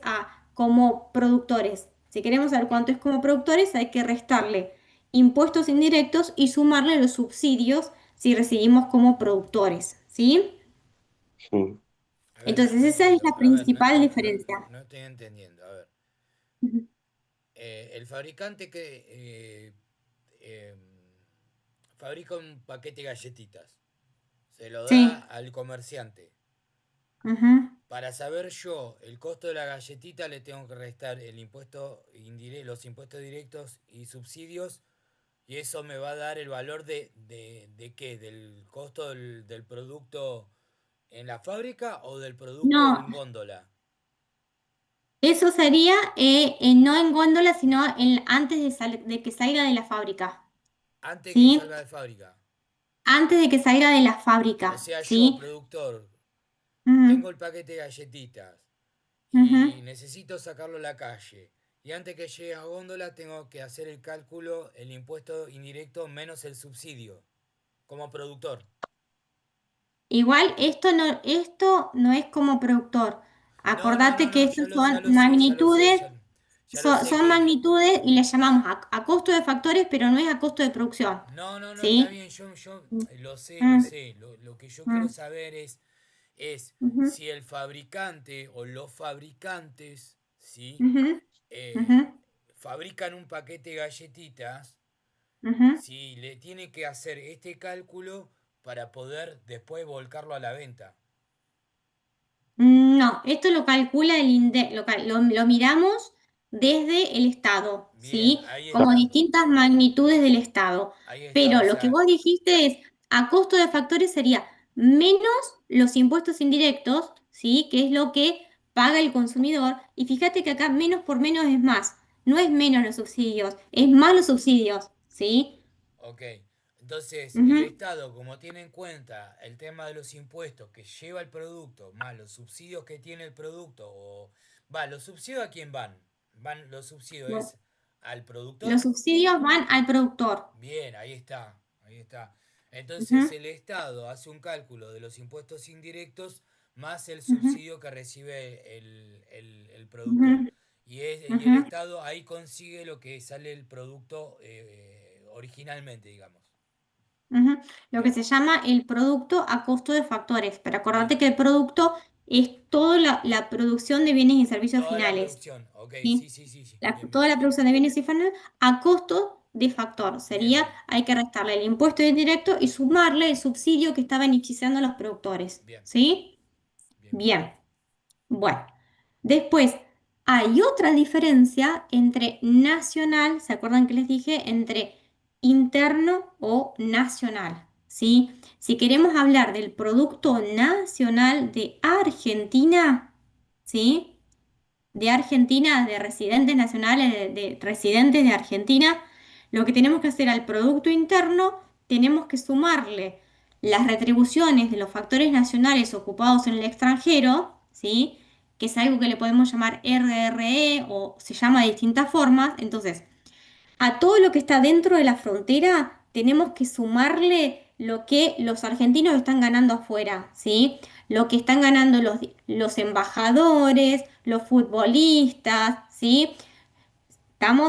como productores, si queremos saber cuánto es como productores, hay que restarle impuestos indirectos y sumarle los subsidios si recibimos como productores, ¿sí? Mm. A ver, Entonces no esa es entiendo. la A ver, principal diferencia. no estoy entendiendo. A ver, Ujú. el fabricante que em, fabrica un paquete de galletitas, se lo da Sí. al comerciante. Ujú. Para saber yo el costo de la galletita le tengo que restar el impuesto los impuestos directos y subsidios y eso me va a dar el valor de qué, del costo del producto en la fábrica o del producto No, en góndola. eso sería no en góndola, sino antes de que salga de la fábrica, Antes que ¿sí? salga de fábrica. Antes de que salga de la O fábrica, sea, yo, ¿sí? productor, Ujú, tengo el paquete de galletitas ujú. y necesito sacarlo a la calle. Y antes que llegue a góndola tengo que hacer el cálculo, el impuesto indirecto menos el subsidio, como productor. Igual esto no es como productor. No, no, no, Acordate que no, estas ya son lo sé, ya lo sé, magnitudes, ya lo sé son que... magnitudes y le llamamos a costo de factores, pero no es a costo de producción. No, no, no, está ¿Sí? bien, yo Mm, lo sé, lo mm, sé. Lo que yo quiero mm, saber es ujú, si el fabricante o los fabricantes, ¿sí? ujú, ujú, Eh, fabrican un paquete de galletitas, ujú. si le tiene que hacer este cálculo para poder después volcarlo a la venta. No, esto lo calcula lo miramos desde el Estado, Bien, ¿sí? ahí Como está, distintas magnitudes del Estado. ahí está, o Pero lo que sea, vos dijiste es, a costo de factores sería menos los impuestos indirectos, ¿sí? Que es lo que paga el consumidor. Y fíjate que acá menos por menos es más. No es menos los subsidios, es más los subsidios, ¿sí? ok. Entonces, el Ujú, Estado, como tiene en cuenta el tema de los impuestos que lleva el producto, más los subsidios que tiene el producto, ¿los subsidios a quién van? Los subsidios lo- es al Los productor. subsidios van al productor. Bien, ahí está, ahí está. Entonces, Ujú, el Estado hace un cálculo de los impuestos indirectos más el ujú, subsidio que recibe el productor. ujú, Y el ujú. Estado ahí consigue lo que sale el producto originalmente, digamos. Ujú. Lo que Bien, se llama el producto a costo de factores. Pero acordate bien. que el producto es toda la producción de bienes y servicios Toda la finales. producción, ok, sí, ¿Sí? sí, sí, sí. Bien, bien. Toda la producción de bienes y finales a costo de factor. Bien, Sería, bien. hay que restarle el impuesto indirecto y sumarle el subsidio que está beneficiando a los productores. Bien, ¿Sí? bien, bien. Bien. Bueno, después hay otra diferencia entre nacional, ¿se acuerdan que les dije? Entre interno o nacional, ¿sí? Si queremos hablar del Producto Nacional de Argentina, ¿sí? De Argentina, de residentes nacionales, de residentes de Argentina, lo que tenemos que hacer al Producto Interno, tenemos que sumarle las retribuciones de los factores nacionales ocupados en el extranjero, ¿sí? Que es algo que le podemos llamar RRE o se llama de distintas formas. Entonces, a todo lo que está dentro de la frontera tenemos que sumarle lo que los argentinos están ganando afuera, ¿sí? Lo que están ganando los embajadores, los futbolistas, ¿sí?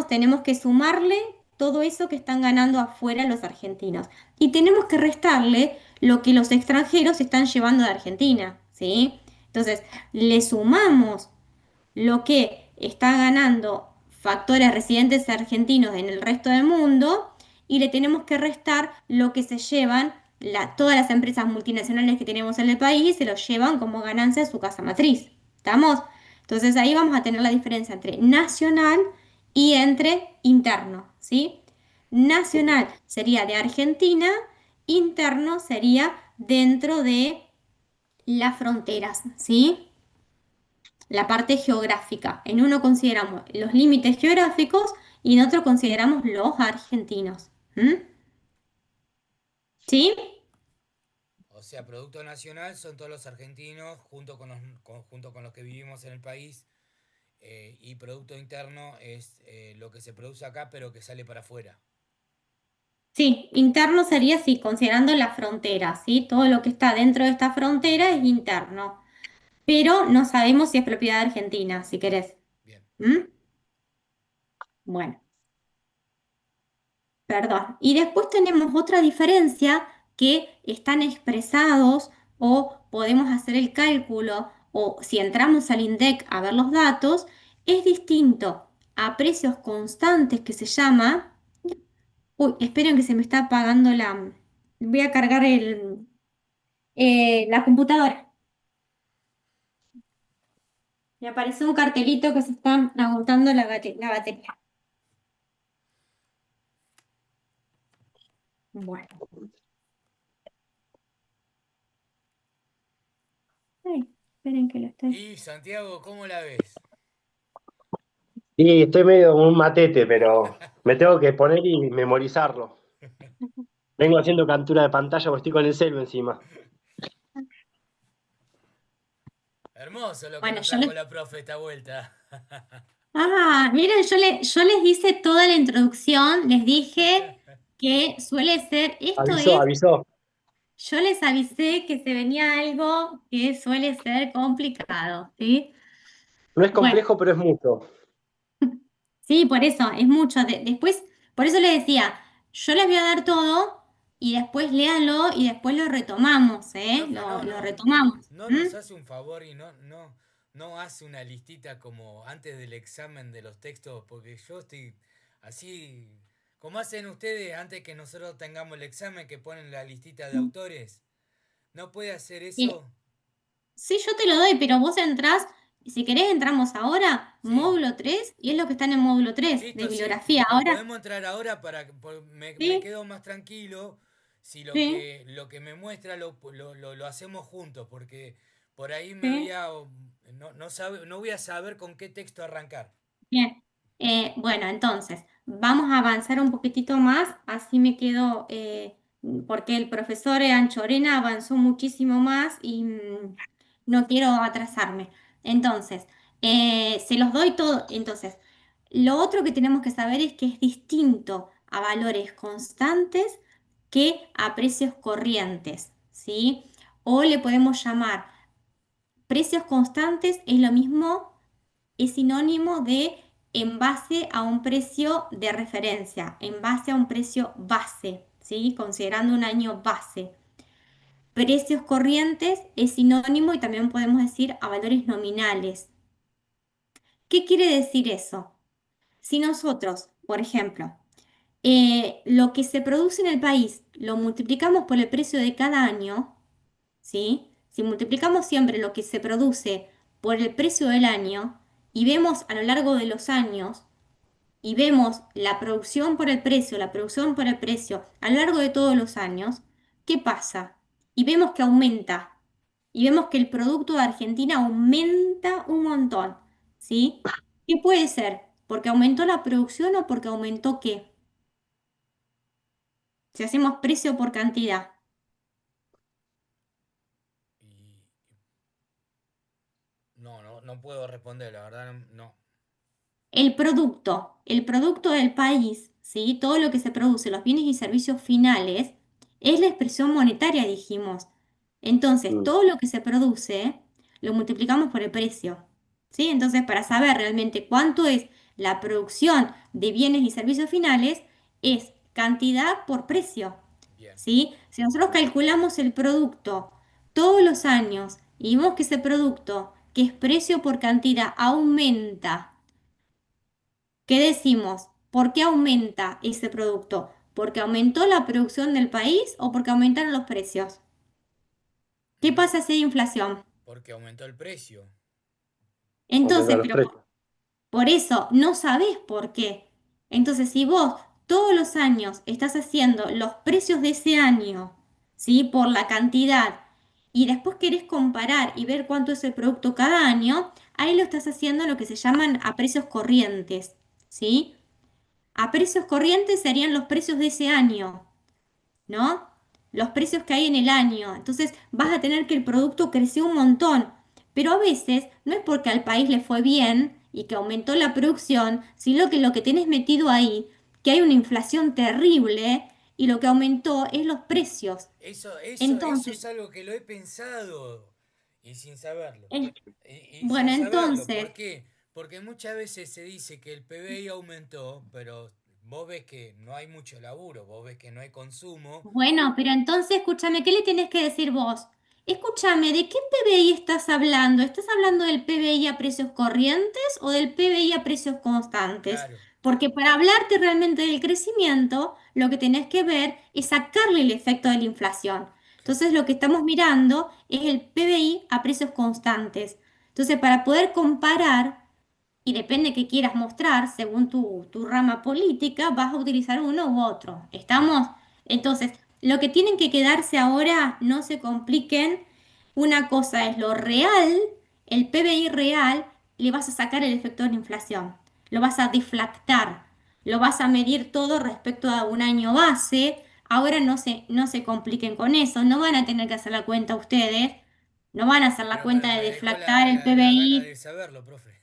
Tenemos que sumarle todo eso que están ganando afuera los argentinos. Y tenemos que restarle lo que los extranjeros están llevando de Argentina, ¿sí? Entonces, le sumamos lo que está ganando factores residentes argentinos en el resto del mundo y le tenemos que restar lo que se llevan todas las empresas multinacionales que tenemos en el país, se lo llevan como ganancia a su casa matriz. ¿Estamos? Entonces ahí vamos a tener la diferencia entre nacional y entre interno, ¿sí? Nacional sería de Argentina, interno sería dentro de las fronteras, ¿sí? la parte geográfica. En uno consideramos los límites geográficos y en otro consideramos los argentinos. ¿Mm? ¿Sí? O sea, Producto Nacional son todos los argentinos junto con los que vivimos en el país. Y Producto Interno es lo que se produce acá pero que sale para afuera. Sí, interno sería así, considerando la frontera, ¿sí? Todo lo que está dentro de esta frontera es interno, pero no sabemos si es propiedad argentina, si querés. Bien. ¿Mm? Bueno, perdón. Y después tenemos otra diferencia que están expresados o podemos hacer el cálculo o si entramos al INDEC a ver los datos, es distinto a precios constantes que se llama. Uy, esperen que se me está apagando la. Voy a cargar la computadora. Me apareció un cartelito que se está agotando la batería. Bueno. Ay, esperen que lo estoy. Y Santiago, ¿cómo la ves? Y estoy medio como un matete, pero me tengo que poner y memorizarlo. Vengo haciendo captura de pantalla porque estoy con el celu encima. Hermoso lo que Bueno, nos trajo la profe esta vuelta. Miren, yo les hice toda la introducción, les dije que suele ser, esto Avisó, es, avisó. yo les avisé que se venía algo que suele ser complicado, ¿sí? No es Bueno, complejo, pero es mucho. sí, por eso, es mucho. Después, por eso les decía, yo les voy a dar todo y después léanlo y después lo retomamos, ¿eh? Profe, Lo retomamos. no ¿M? nos hace un favor y no hace una listita como antes del examen de los textos, porque yo estoy así, como hacen ustedes antes que nosotros tengamos el examen, que ponen la listita de autores. ¿No puede hacer Y, eso? sí, yo te lo doy, pero vos entrás, y si querés entramos ahora, Sí. módulo 3 y es lo que está en el módulo 3 de Listo, sí. bibliografía. Ahora, Podemos entrar ahora me sí, quedo más tranquilo si sí, lo que me muestra lo hacemos juntos, porque por ahí me voy sí. a, no voy a saber con qué texto arrancar. Bien, bueno, entonces vamos a avanzar un poquitito más, así me quedo, porque el profesor Anchorena avanzó muchísimo más y no quiero atrasarme. Entonces, se los doy todo. Entonces, lo otro que tenemos que saber es que es distinto a valores constantes que a precios corrientes, ¿sí? O le podemos llamar precios constantes, es lo mismo, es sinónimo de en base a un precio de referencia, en base a un precio base, ¿sí? Considerando un año base. Precios corrientes es sinónimo y también podemos decir a valores nominales. ¿Qué quiere decir eso? Si nosotros, por ejemplo, lo que se produce en el país lo multiplicamos por el precio de cada año, ¿sí? Si multiplicamos siempre lo que se produce por el precio del año y vemos a lo largo de los años y vemos la producción por el precio, la producción por el precio a lo largo de todos los años, ¿qué pasa? Y vemos que aumenta, y vemos que el producto de Argentina aumenta un montón, ¿sí? ¿Qué puede ser? ¿Porque aumentó la producción o porque aumentó qué? Si hacemos precio por cantidad. Y no puedo responder, la verdad no. El producto del país, ¿sí? Todo lo que se produce, los bienes y servicios finales, es la expresión monetaria, dijimos. Entonces, Mm. todo lo que se produce lo multiplicamos por el precio, ¿sí? Entonces, para saber realmente cuánto es la producción de bienes y servicios finales, es cantidad por precio, Bien. ¿sí? Si nosotros calculamos el producto todos los años y vemos que ese producto, que es precio por cantidad, aumenta. ¿Qué decimos? ¿Por qué aumenta ese producto? ¿Porque aumentó la producción del país o porque aumentaron los precios? ¿Qué No, pasa si hay inflación? porque aumentó el precio. Entonces, Aumentar los pero precios. por eso no sabés por qué. Entonces, si vos todos los años estás haciendo los precios de ese año, ¿sí? Por la cantidad y después querés comparar y ver cuánto es el producto cada año, ahí lo estás haciendo lo que se llaman a precios corrientes, ¿sí? A precios corrientes serían los precios de ese año, ¿no? Los precios que hay en el año. Entonces vas a tener que el producto creció un montón, pero a veces no es porque al país le fue bien y que aumentó la producción, sino que lo que tenés metido ahí, que hay una inflación terrible y lo que aumentó es los precios. Eso Entonces, es algo que lo he pensado y sin saberlo. eh, Y sin bueno, saberlo, entonces, ¿por qué? Porque muchas veces se dice que el PBI aumentó, pero vos ves que no hay mucho laburo, vos ves que no hay consumo. bueno, pero entonces escúchame, ¿qué le tenés que decir vos? Escúchame, ¿de qué PBI estás hablando? ¿Estás hablando del PBI a precios corrientes o del PBI a precios constantes? Claro, Porque para hablarte realmente del crecimiento, lo que tenés que ver es sacarle el efecto de la inflación. claro. Entonces, lo que estamos mirando es el PBI a precios constantes. Entonces, para poder comparar y depende que quieras mostrar, según tu rama política, vas a utilizar uno u otro. ¿Estamos? Entonces, lo que tienen que quedarse ahora, no se compliquen. Una cosa es lo real, el PBI real, le vas a sacar el efecto de la inflación. Lo vas a deflactar. Lo vas a medir todo respecto a un año base. Ahora no se compliquen con eso. No van a tener que hacer la cuenta ustedes. No van a hacer la Pero cuenta de me dejó deflactar el la gana PBI. de saberlo, profe.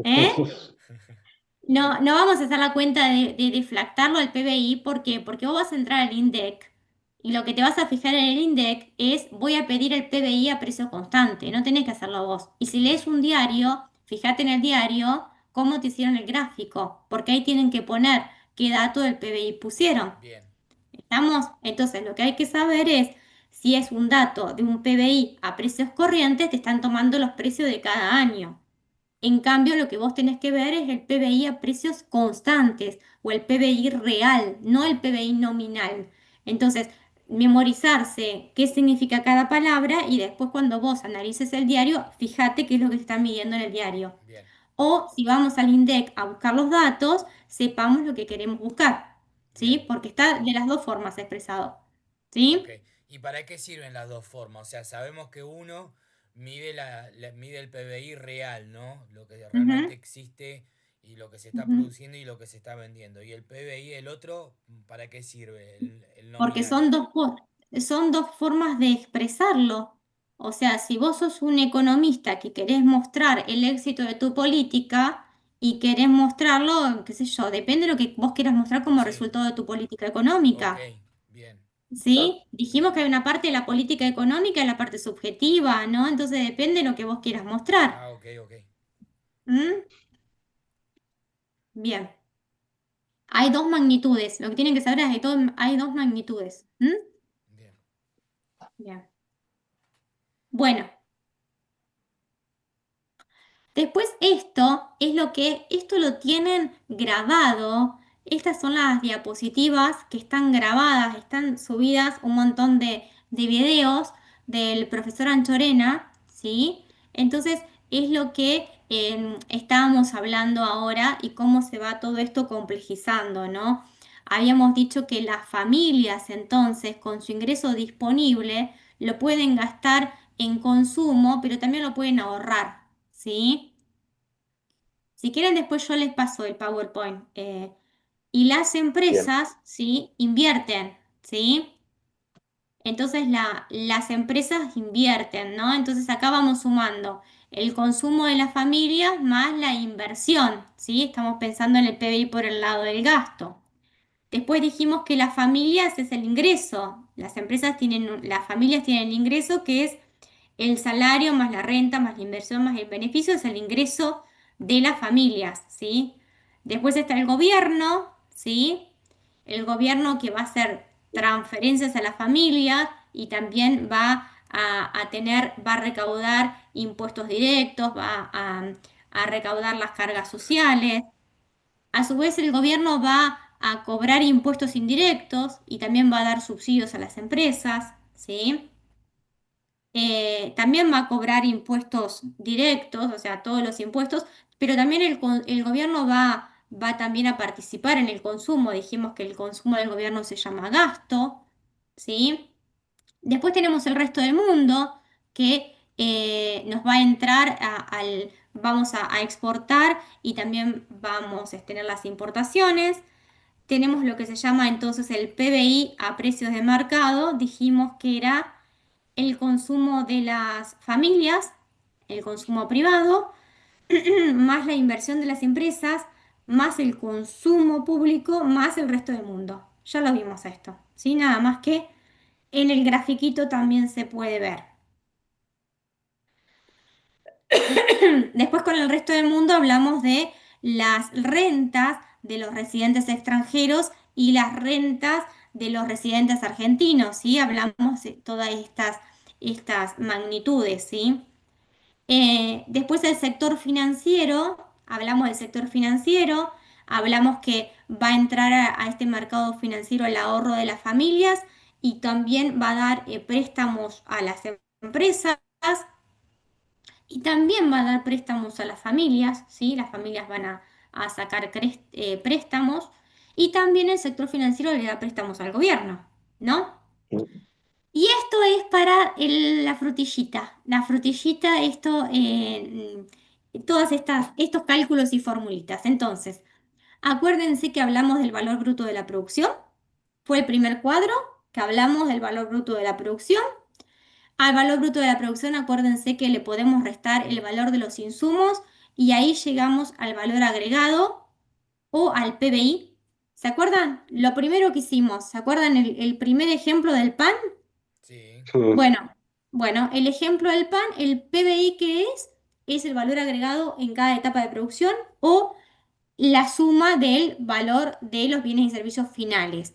¿Eh? No, no vamos a hacer la cuenta de deflactarlo al PBI. ¿Por qué? Porque vos vas a entrar al INDEC y lo que te vas a fijar en el INDEC es voy a pedir el PBI a precio constante. No tenés que hacerlo vos. Y si Bien, lees un diario, fíjate en el diario cómo te hicieron el gráfico, porque ahí tienen que poner qué dato del PBI pusieron. bien, ¿Estamos? Entonces, lo que hay que saber es si es un dato de un PBI a precios corrientes, te están tomando los precios de cada año. En cambio, lo que vos tenés que ver es el PBI a precios constantes o el PBI real, no el PBI nominal. Entonces, memorizarse qué significa cada palabra y después cuando vos analices el diario, fíjate qué es lo que se está midiendo en el diario. bien, O si vamos al INDEC a buscar los datos, sepamos lo que queremos buscar, bien. ¿sí? Porque está de las dos formas expresado, Ok. ¿sí? ¿Y para qué sirven las dos formas? O sea, sabemos que uno mide, mide el PBI real, ¿no? Lo que realmente Ujú, existe y lo que se está ujú. produciendo y lo que se está vendiendo. ¿Y el PBI, el otro, para qué sirve? El Porque nominal. son dos formas de expresarlo. O sea, si vos sos un economista que querés mostrar el éxito de tu política y querés mostrarlo, qué sé yo, depende de lo que vos quieras mostrar como Sí. resultado de tu política Ok. económica. Bien. ¿Sí? Dijimos Bien. que hay una parte de la política económica y la parte subjetiva, ¿no? Entonces depende de lo que vos quieras mostrar. Ah, ok, ok. ¿Mm? Bien. Hay dos magnitudes. Lo que tienen que saber es que hay dos magnitudes. ¿Mm? Bien. Bien. Bueno. Después esto lo tienen grabado. Estas son las diapositivas que están grabadas, están subidas un montón de videos del profesor Anchorena, ¿sí? Entonces es lo que estábamos hablando ahora y cómo se va todo esto complejizando, ¿no? Habíamos dicho que las familias entonces con su ingreso disponible lo pueden gastar en consumo, pero también lo pueden ahorrar. ¿Sí? Si quieren, después yo les paso el PowerPoint. Y las Bien, empresas, ¿sí? Invierten, ¿sí? Entonces las empresas invierten, ¿no? Entonces acá vamos sumando el consumo de las familias más la inversión, ¿sí? Estamos pensando en el PBI por el lado del gasto. Después dijimos que las familias es el ingreso. Las familias tienen el ingreso que es el salario más la renta, más la inversión, más el beneficio, es el ingreso de las familias, ¿sí? Después está el gobierno, ¿sí? El gobierno que va a hacer transferencias a las familias y también va a recaudar impuestos directos, a recaudar las cargas sociales. A su vez, el gobierno va a cobrar impuestos indirectos y también va a dar subsidios a las empresas, ¿sí? También va a cobrar impuestos directos, o sea, todos los impuestos, pero también el gobierno va también a participar en el consumo. Dijimos que el consumo del gobierno se llama gasto, ¿sí? Después tenemos el resto del mundo que nos va a entrar vamos a exportar y también vamos a tener las importaciones. Tenemos lo que se llama entonces el PBI a precios de mercado. Dijimos que era el consumo de las familias, el consumo privado, más la inversión de las empresas, más el consumo público, más el resto del mundo. Ya lo vimos esto, ¿sí? Nada más que en el grafiquito también se puede ver. Después con el resto del mundo hablamos de las rentas de los residentes extranjeros y las rentas de los residentes argentinos, ¿sí? Hablamos de todas estas magnitudes, ¿sí? Después el sector financiero, hablamos del sector financiero, hablamos que va a entrar a este mercado financiero el ahorro de las familias y también va a dar préstamos a las empresas y también va a dar préstamos a las familias, ¿sí? Las familias van a sacar préstamos y también el sector financiero le da préstamos al gobierno, ¿no? Y esto es para la frutillita, todas estos cálculos y formulitas. Entonces, acuérdense que hablamos del valor bruto de la producción. Fue el primer cuadro que hablamos del valor bruto de la producción. Al valor bruto de la producción, acuérdense que le podemos restar el valor de los insumos y ahí llegamos al valor agregado o al PBI. ¿Se acuerdan? Lo primero que hicimos, ¿se acuerdan el primer ejemplo del pan? Sí. Mm. Bueno, bueno, el ejemplo del pan, el PBI que es el valor agregado en cada etapa de producción o la suma del valor de los bienes y servicios finales.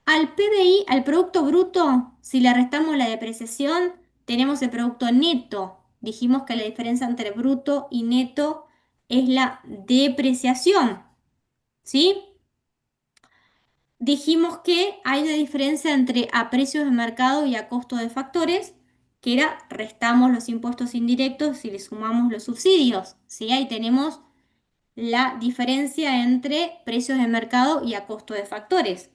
Al PBI, al Producto Bruto, si le restamos la depreciación, tenemos el Producto Neto. Dijimos que la diferencia entre bruto y neto es la depreciación, ¿sí? Dijimos que hay una diferencia entre a precios de mercado y a costo de factores, que era restamos los impuestos indirectos y le sumamos los subsidios, ¿sí? Ahí tenemos la diferencia entre precios de mercado y a costo de factores.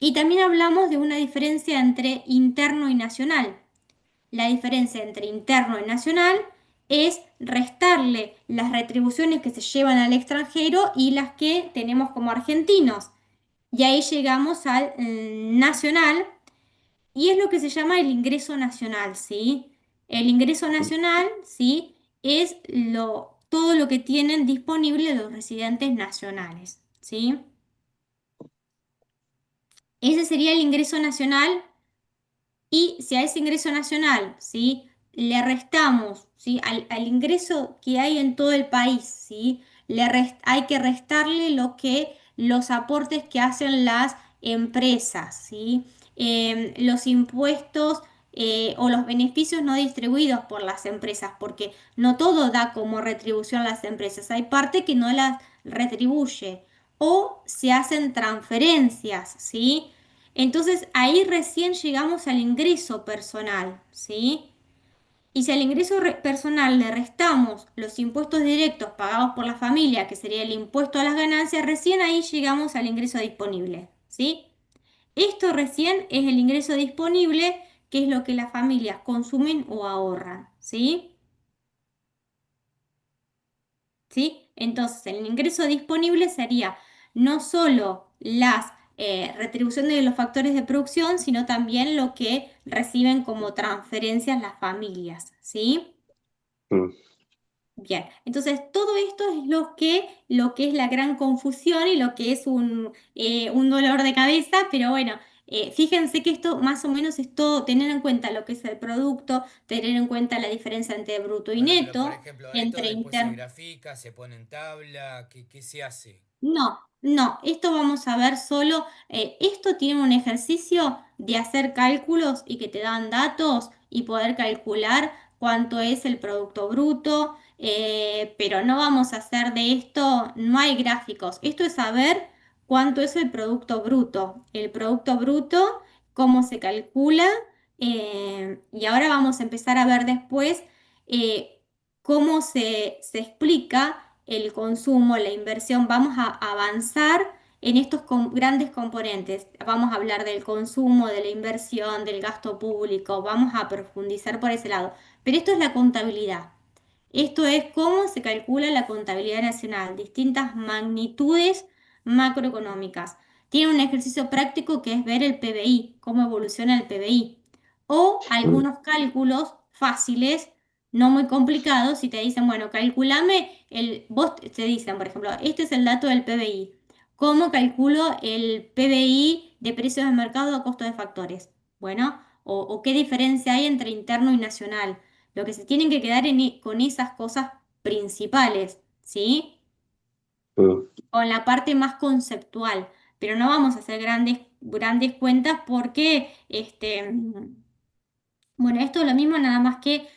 Y también hablamos de una diferencia entre interno y nacional. La diferencia entre interno y nacional es restarle las retribuciones que se llevan al extranjero y las que tenemos como argentinos. Y ahí llegamos al nacional y es lo que se llama el ingreso nacional, ¿sí? El ingreso nacional, ¿sí? Es todo lo que tienen disponible los residentes nacionales, ¿sí? Ese sería el ingreso nacional y si a ese ingreso nacional, ¿sí? Le restamos, ¿sí? Al ingreso que hay en todo el país, ¿sí? Hay que restarle los aportes que hacen las empresas, ¿sí? Los impuestos o los beneficios no distribuidos por las empresas, porque no todo da como retribución a las empresas, hay parte que no las retribuye o se hacen transferencias, ¿sí? Entonces ahí recién llegamos al ingreso personal, ¿sí? Y si al ingreso personal le restamos los impuestos directos pagados por la familia, que sería el impuesto a las ganancias, recién ahí llegamos al ingreso disponible, ¿sí? Esto recién es el ingreso disponible, que es lo que las familias consumen o ahorran, ¿sí? ¿Sí? Entonces, el ingreso disponible sería no solo las retribuciones de los factores de producción, sino también lo que reciben como transferencias las familias, ¿sí? Mm. Bien, entonces todo esto es lo que es la gran confusión y lo que es un dolor de cabeza, pero bueno, fíjense que esto más o menos es todo, tener en cuenta lo que es el producto, tener en cuenta la diferencia entre bruto y Bueno, pero por neto, ejemplo, esto entre después se interno. grafica, se pone en tabla, ¿qué se hace? No, no, esto vamos a ver solo, esto tiene un ejercicio de hacer cálculos y que te dan datos y poder calcular cuánto es el producto bruto, pero no vamos a hacer de esto, no hay gráficos, esto es saber cuánto es el producto bruto, cómo se calcula, y ahora vamos a empezar a ver después eh, cómo se explica el consumo, la inversión. Vamos a avanzar en estos grandes componentes. Vamos a hablar del consumo, de la inversión, del gasto público, vamos a profundizar por ese lado. Pero esto es la contabilidad. Esto es cómo se calcula la contabilidad nacional, distintas magnitudes macroeconómicas. Tiene un ejercicio práctico que es ver el PBI, cómo evoluciona el PBI. O Mm, algunos cálculos fáciles, no muy complicados, y te dicen, bueno, calculame vos te dicen, por ejemplo, este es el dato del PBI. ¿Cómo calculo el PBI de precios de mercado a costo de factores? Bueno, o qué diferencia hay entre interno y nacional. Lo que se tienen que quedar con esas cosas principales, ¿sí? mm, Con la parte más conceptual, pero no vamos a hacer grandes cuentas porque bueno, esto es lo mismo, nada más que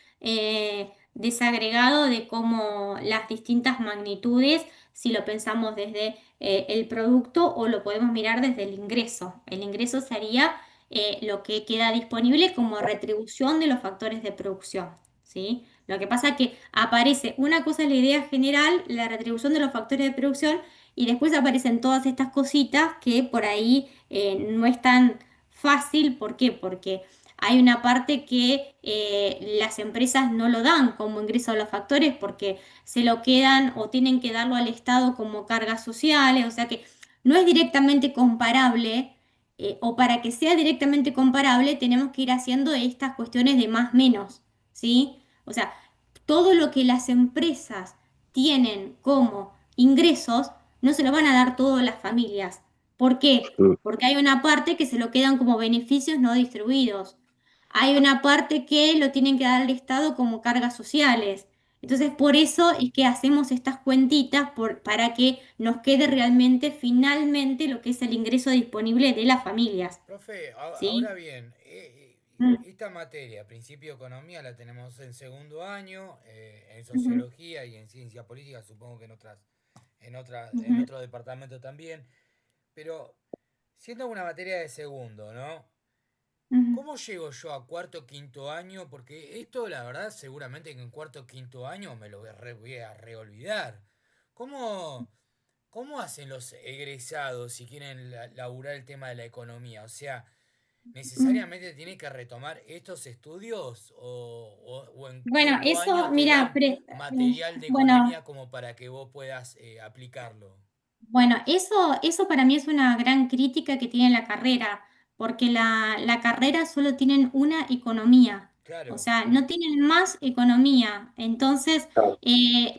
desagregado de cómo las distintas magnitudes, si lo pensamos desde el producto o lo podemos mirar desde el ingreso. El ingreso sería lo que queda disponible como retribución de los factores de producción, ¿sí? Lo que pasa es que aparece una cosa es la idea general, la retribución de los factores de producción, y después aparecen todas estas cositas que por ahí no es tan fácil. ¿Por qué? Porque hay una parte que las empresas no lo dan como ingreso a los factores porque se lo quedan o tienen que darlo al Estado como cargas sociales, o sea que no es directamente comparable, o para que sea directamente comparable tenemos que ir haciendo estas cuestiones de más menos, ¿sí? O sea, todo lo que las empresas tienen como ingresos no se lo van a dar todas las familias. ¿Por qué? mm. Porque hay una parte que se lo quedan como beneficios no distribuidos. Hay una parte que lo tienen que dar al Estado como cargas sociales. Entonces, por eso es que hacemos estas cuentitas para que nos quede realmente, finalmente, lo que es el ingreso disponible de las familias. Profe, ahora ¿Sí? bien, Mm, esta materia, principio de economía, la tenemos en segundo año, en ujú, sociología y en ciencia política, supongo que en ujú, otro departamento también, pero siendo una materia de segundo, ¿no? ujú. ¿Cómo llego yo a cuarto o quinto año? Porque esto, la verdad, seguramente que en cuarto o quinto año me lo voy a reolvidar. ¿Cómo, ¿Cómo hacen los egresados si quieren laburar el tema de la economía? O sea, Mm. ¿necesariamente tiene que retomar estos estudios o en Bueno, quinto eso, año te mira, dan material de bueno. economía como para que vos puedas aplicarlo? Bueno, eso para mí es una gran crítica que tiene la carrera, porque la carrera solo tienen una economía, o Claro, sea, no tienen más economía. Entonces, Claro.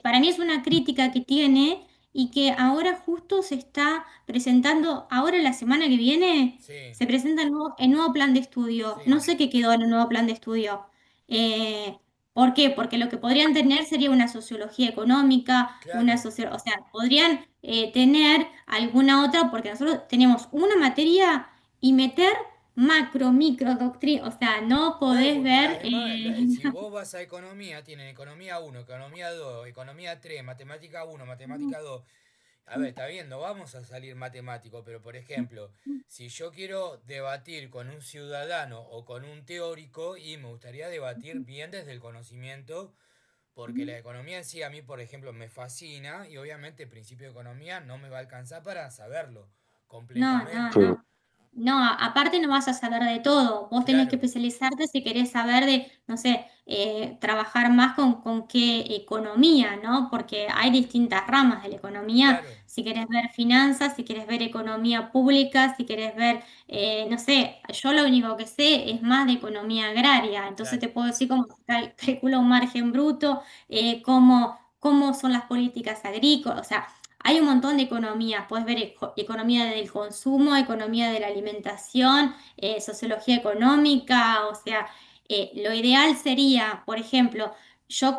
para mí es una crítica que tiene y que ahora justo se está presentando, ahora la semana que viene, sí, se presenta el nuevo plan de estudio. No sí, sé qué quedó en el nuevo plan de estudio. Eh, ¿Por qué? Porque lo que podrían tener sería una sociología económica, claro. o sea, podrían tener alguna otra, porque nosotros tenemos una materia y meter macro, micro, doctrina, o sea, no Claro, podés porque las ver, demás, si vos vas a economía, tienen economía uno, economía 2, economía 3, matemática uno, matemática 2. A ver, está bien, no vamos a salir matemáticos, pero por ejemplo, si yo quiero debatir con un ciudadano o con un teórico, y me gustaría debatir bien desde el conocimiento, porque la economía en sí a mí, por ejemplo, me fascina y obviamente el principio de economía no me va a alcanzar para saberlo no, no, completamente. Mm, no. No, aparte no vas a saber de todo. Vos tenés que Claro, especializarte si querés saber de, no sé, trabajar más con qué economía, ¿no? Porque hay distintas ramas de la economía. claro, Si querés ver finanzas, si querés ver economía pública, si querés ver, no sé, yo lo único que sé es más de economía agraria. Entonces te claro, puedo decir cómo se calcula un margen bruto, cómo son las políticas agrícolas. O sea, hay un montón de economías, puedes ver economía del consumo, economía de la alimentación, sociología económica, o sea, lo ideal sería, por ejemplo,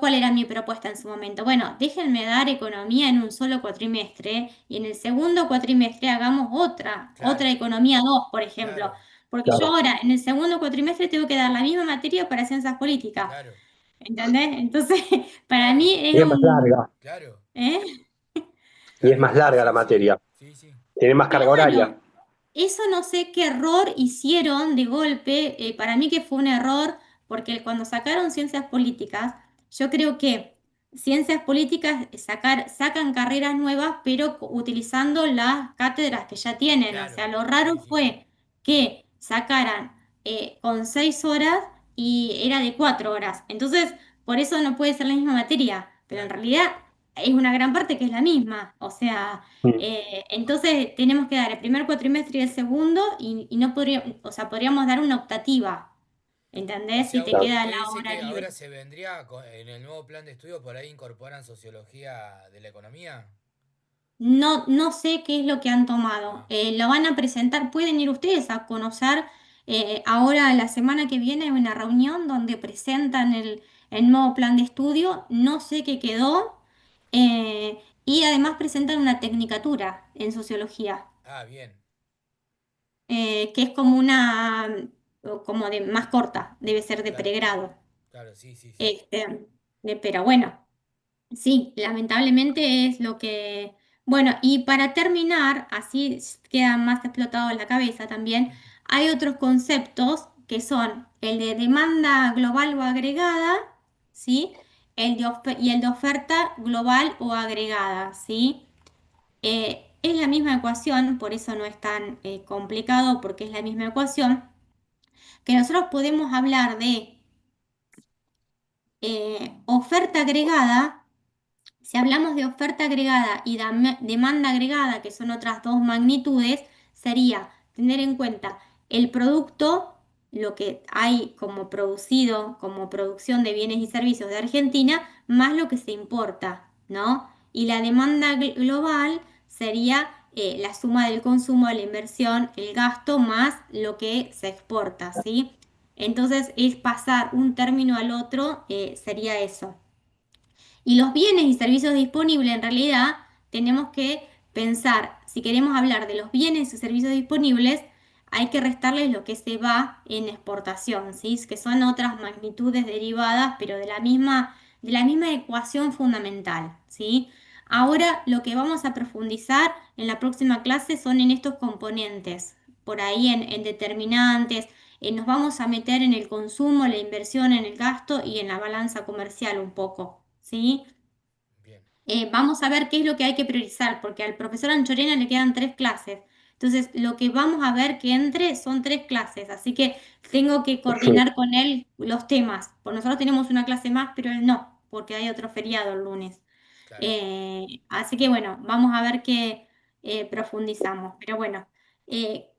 ¿cuál era mi propuesta en su momento? Bueno, déjenme dar economía en un solo cuatrimestre y en el segundo cuatrimestre hagamos otra claro, economía 2, por ejemplo, claro, porque yo claro. ahora en el segundo cuatrimestre tengo que dar la misma materia para ciencias políticas, claro. ¿entendés? Entonces, para Claro, mí Y es es más larga. claro, ¿eh? Y es claro, más sí, larga la sí, sí, materia. sí, sí, Tiene más carga Claro, horaria. eso no sé qué error hicieron de golpe. Para mí que fue un error, porque cuando sacaron ciencias políticas, yo creo que ciencias políticas sacan carreras nuevas, pero utilizando las cátedras que ya tienen. O sea, Claro, lo sí, raro sí, fue que sacaran con 6 horas y era de 4 horas. Entonces, por eso no puede ser la misma materia, pero en claro. realidad es una gran parte que es la misma. O sea, Mm. entonces tenemos que dar el primer cuatrimestre y el segundo y no podríamos, o sea, podríamos dar una optativa. O ¿Entendés? Si sea, te queda usted la dice hora que ahora libre. se vendría en el nuevo plan de estudio, por ahí incorporan sociología de la economía. No, no sé qué es lo que han tomado. Ah, Lo van a presentar, pueden ir ustedes a conocer. Ahora, la semana que viene, hay una reunión donde presentan el nuevo plan de estudio. No sé qué quedó. Y además presentan una tecnicatura en sociología, bien, que es como como de más corta, debe ser de claro, pregrado. claro, sí, sí, sí. Este, pero bueno. Sí, lamentablemente es lo que... Bueno, y para terminar, así queda más explotado en la cabeza también, hay otros conceptos que son el de demanda global o agregada, ¿sí? Y el de oferta global o agregada, ¿sí? Es la misma ecuación, por eso no es tan complicado, porque es la misma ecuación, que nosotros podemos hablar de oferta agregada. Si hablamos de oferta agregada y demanda agregada, que son otras dos magnitudes, sería tener en cuenta el producto, lo que hay como producido, como producción de bienes y servicios de Argentina, más lo que se importa, ¿no? Y la demanda global sería la suma del consumo, la inversión, el gasto, más lo que se exporta, ¿sí? Entonces, es pasar un término al otro, sería eso. Y los bienes y servicios disponibles, en realidad, tenemos que pensar, si queremos hablar de los bienes y servicios disponibles, hay que restarles lo que se va en exportación, ¿sí? Que son otras magnitudes derivadas, pero de la misma ecuación fundamental, ¿sí? Ahora lo que vamos a profundizar en la próxima clase son en estos componentes, por ahí en determinantes, nos vamos a meter en el consumo, la inversión, en el gasto y en la balanza comercial un poco, ¿sí? Bien, Vamos a ver qué es lo que hay que priorizar, porque al profesor Anchorena le quedan 3 clases. Entonces, lo que vamos a ver que entre son 3 clases, así que tengo que coordinar con él los temas. Por nosotros tenemos una clase más, pero él no, porque hay otro feriado el lunes. claro. Así que bueno, vamos a ver qué profundizamos. Pero bueno, eh,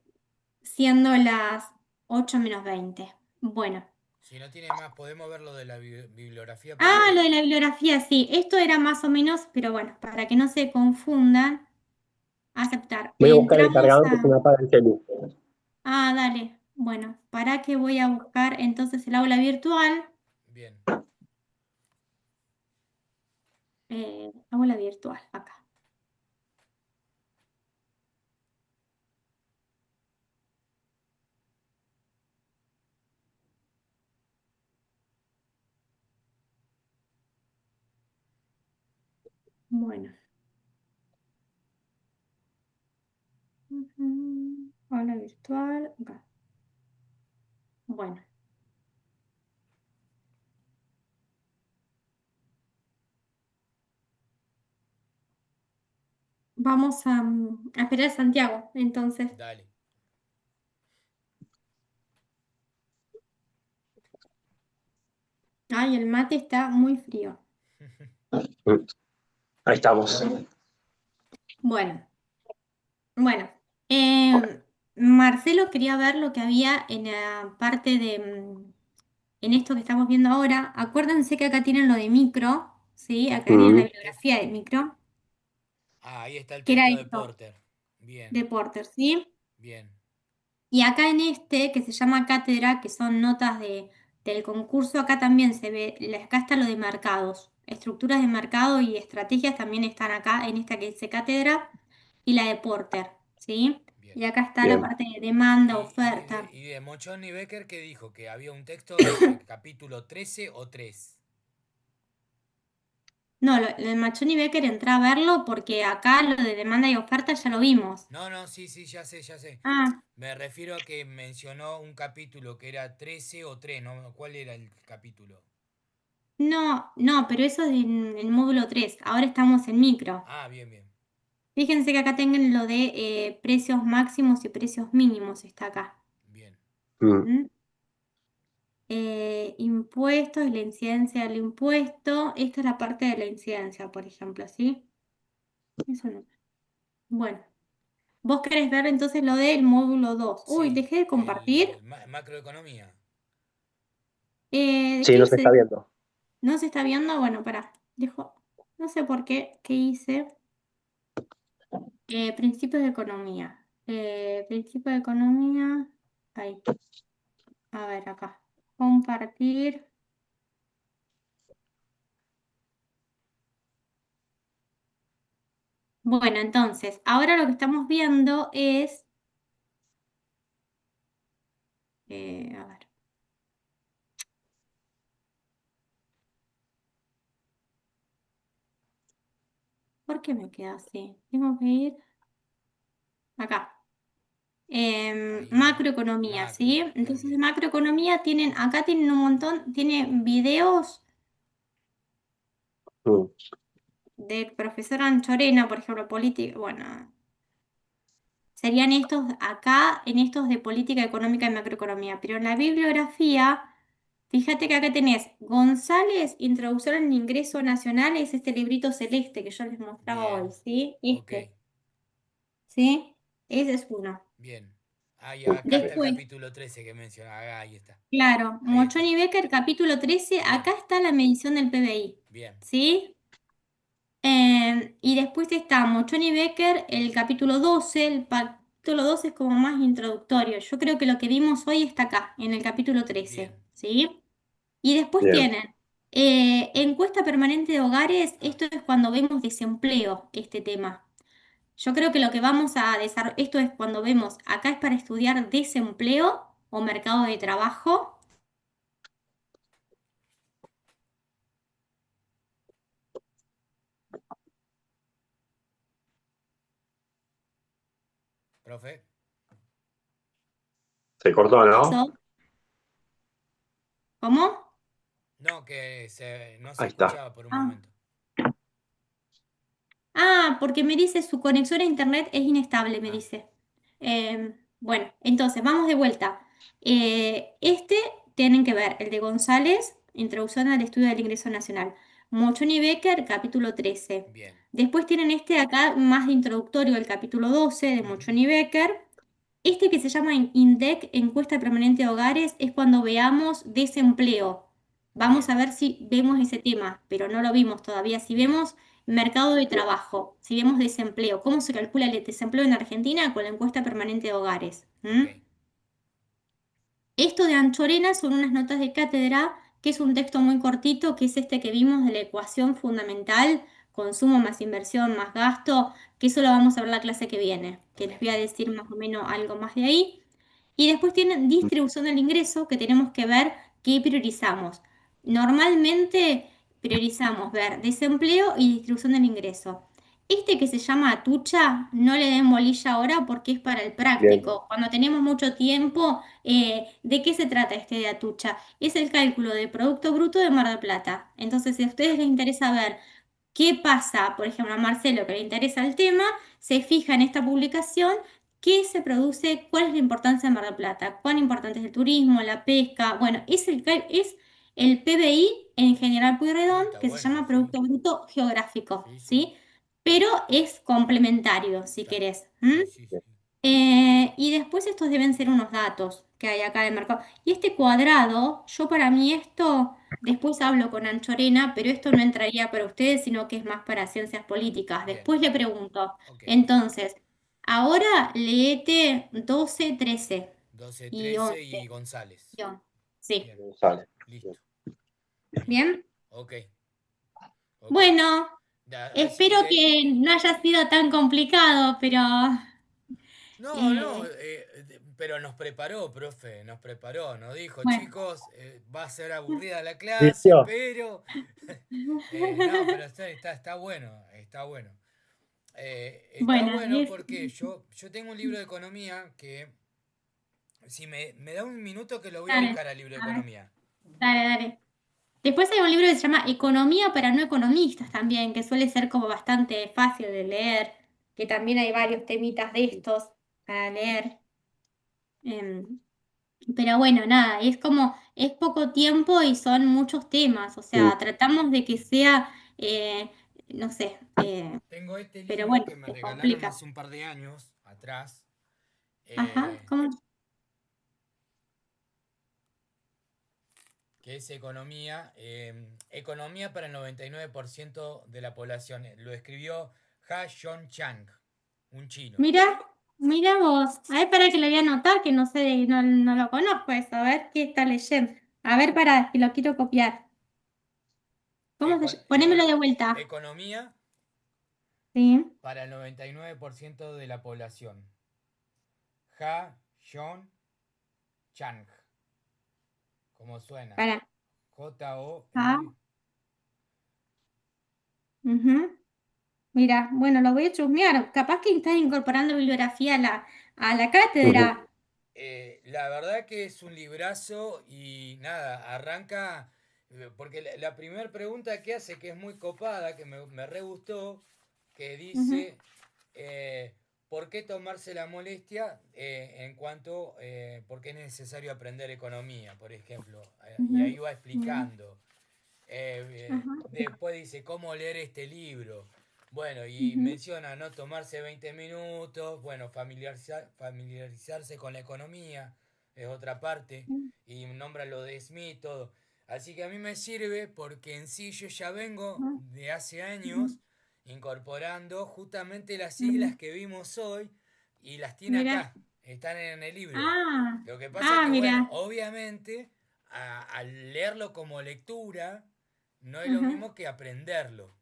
siendo las 8 menos 20. Bueno. Si no tiene más, podemos ver lo de la bibliografía Ah, primero. lo de la bibliografía, sí. Esto era más o menos, pero bueno, para que no se confundan, aceptar. Voy a buscar el Entramos cargador que se a... me apaga el celu. Ah, dale. Bueno, ¿para qué voy a buscar entonces el aula virtual? Bien, Aula virtual, acá. Bueno. Ujú. Aula virtual, acá. Bueno, vamos a esperar a Santiago, entonces. dale. Ay, el mate está muy frío. Mm. Ahí estamos. Bueno. Bueno, Marcelo quería ver lo que había en la parte en esto que estamos viendo ahora. Acuérdense que acá tienen lo de micro, ¿sí? Acá tienen la Mm. bibliografía de micro, Ahí está el que era texto de esto, Porter. Bien, de Porter, ¿sí? bien, Y acá en este, que se llama cátedra, que son notas del concurso, acá también se ve, acá está lo de mercados. Estructuras de mercado y estrategias también están acá, en esta que dice cátedra, y la de Porter, ¿sí? bien. Y acá está la Bien. parte de demanda, Y oferta. de Mochón y Becker que dijo que había un texto de capítulo 13 o 3. No, lo de Machón y Becker entré a verlo porque acá lo de demanda y oferta ya lo vimos. No, no, sí, sí, ya sé, ya sé. Ah, Me refiero a que mencionó un capítulo que era 13 o 3, ¿no? ¿Cuál era el capítulo? No, no, pero eso es en el módulo 3. Ahora estamos en micro. Ah, bien, bien. Fíjense que acá tengan lo de precios máximos y precios mínimos, está acá. Bien. Mm. ¿Mm? Impuestos, la incidencia del impuesto. Esta es la parte de la incidencia, por ejemplo, ¿sí? Eso no. Bueno, vos querés ver entonces lo del módulo 2. Uy, Sí, dejé de compartir. macroeconomía. ¿De Sí, qué no se está hice? viendo. ¿No se está viendo? Bueno, pará. Dejo, no sé por qué, ¿qué hice? Principios de economía. Principios de economía. Ahí. A ver, acá. Compartir. Bueno, entonces, ahora lo que estamos viendo es. A ver, ¿por qué me queda así? Tengo que ir acá. Ahí, Macroeconomía, ¿sí? bien, Entonces, de bien. macroeconomía tienen, acá tienen un montón, tiene videos Mm. del profesor Anchorena, por ejemplo, política, bueno, serían estos acá, en estos de política económica y macroeconomía. Pero en la bibliografía, fíjate que acá tenés González, Introducción al Ingreso Nacional, es este librito celeste que yo les mostraba hoy, Bien. ¿sí? Ok, ¿Sí? Ese es uno. bien. Ahí, acá está el Después, capítulo 13 que mencionaba. Ah, ahí está. claro, Ahí está. Mochoni Becker, capítulo 13, Bien, acá está la medición del PBI, bien. ¿sí? Y después está Mochoni Becker, el capítulo 12. El capítulo 12 es como más introductorio. Yo creo que lo que vimos hoy está acá, en el capítulo Bien. 13, ¿sí? Y después Bien, tienen encuesta permanente de hogares. Ah, Esto es cuando vemos desempleo, este tema. Yo creo que lo que vamos a desarrollar, esto es cuando vemos, acá es para estudiar desempleo o mercado de trabajo. profe. se cortó, ¿no? Eso. ¿Cómo? No, no se Ahí está. escuchaba por un Ah. momento. Porque me dice su conexión a internet es inestable, me Ah, dice. Bueno, entonces vamos de vuelta. Este tienen que ver, el de González, Introducción al Estudio del Ingreso Nacional. Mochoni Becker, capítulo 13. bien. Después tienen este acá más de introductorio, el capítulo 12 de Ujú, Mochoni Becker. Este que se llama INDEC, Encuesta Permanente de Hogares, es cuando veamos desempleo. Vamos bien, a ver si vemos ese tema, pero no lo vimos todavía. Si bien. vemos mercado de trabajo, si vemos desempleo, ¿cómo se calcula el desempleo en Argentina con la encuesta permanente de hogares? Ok, Esto de Anchorena son unas notas de cátedra, que es un texto muy cortito, que es este que vimos de la ecuación fundamental, consumo más inversión más gasto, que eso lo vamos a ver la clase que viene, que ok. les voy a decir más o menos algo más de ahí. Y después tienen distribución del ingreso, que tenemos que ver qué priorizamos. Normalmente priorizamos ver desempleo y distribución del ingreso. Este que se llama Atucha, no le den bolilla ahora porque es para el Bien, práctico. Cuando tenemos mucho tiempo, ¿de qué se trata este de Atucha? Es el cálculo de Producto Bruto de Mar del Plata. Entonces, si a ustedes les interesa ver ¿qué pasa? Por ejemplo, a Marcelo que le interesa el tema, se fija en esta publicación qué se produce, cuál es la importancia de Mar del Plata, cuán importante es el turismo, la pesca. Bueno, es el PBI en General Pueyrredón, Está que se bueno, llama sí. Producto Bruto Geográfico, Sí, sí. ¿sí? Pero es complementario, si Está. querés. Sí, sí, bien, sí. Y después estos deben ser unos datos que hay acá de mercado. Y este cuadrado, yo para mí esto, después hablo con Anchorena, pero esto no entraría para ustedes, sino que es más para ciencias políticas. Bien, Después le pregunto. ok. Entonces, ahora leete 12, 13 12 y 13 11. y González. Y 11. Sí. Bien, sale. Bien. listo, listo. ¿Bien? Ok, ok. Bueno, Así espero que que no haya sido tan complicado, pero no, no, eh, pero nos preparó, profe, nos preparó, nos dijo, bueno. chicos, va a ser aburrida la clase, ¿Listo? pero... no, pero está bueno, está bueno. Está Bueno, bueno porque yo tengo un libro de economía que, si me da un minuto que lo voy a dale, buscar al libro de a ver, economía. dale, dale. Después hay un libro que se llama Economía para no economistas también, que suele ser como bastante fácil de leer, que también hay varios temitas de estos para leer. Em, pero bueno, nada, es como, es poco tiempo y son muchos temas, o Mm, sea, tratamos de que sea, no sé, Tengo este pero libro bueno, que me se regalaron complica. hace un par de años atrás, Ajá, eh, ¿cómo? que es Economía, Economía para el 99% de la población. Lo escribió Ha Shon Chang, un chino. Mira, mira vos, a ver para que lo voy a anotar, que no sé, no, no lo conozco eso, a ver qué está leyendo. A ver, para que lo quiero copiar. ¿Cómo se Econ- llama? Ponémelo econo- de vuelta. Economía Sí, para el 99% de la población. Ha Shon Chang, como suena. para. Ah, J-O-N. ujú. Mira, bueno, lo voy a chusmear. Capaz que estás incorporando bibliografía a la ujú, cátedra. La verdad que es un librazo y nada, arranca, porque la primera pregunta que hace, que es muy copada, que me re gustó, que Ujú, dice, eh, ¿por qué tomarse la molestia en cuanto, por qué es necesario aprender economía, por ejemplo? Y ahí ujú, va mira, explicando. ajá, Después dice, ¿cómo leer este libro? Bueno, y ujú, menciona, ¿no? Tomarse 20 minutos, bueno, familiarizarse con la economía, es otra parte, y nombra lo de Smith, todo. Así que a mí me sirve porque en sí yo ya vengo ujú, de hace ujú, años incorporando justamente las siglas ujú. que vimos hoy y las tiene Mira, acá, están en el libro. ah, Lo que pasa es ah, que, bueno, mira, obviamente, al leerlo como lectura, no es lo ajá. mismo que aprenderlo.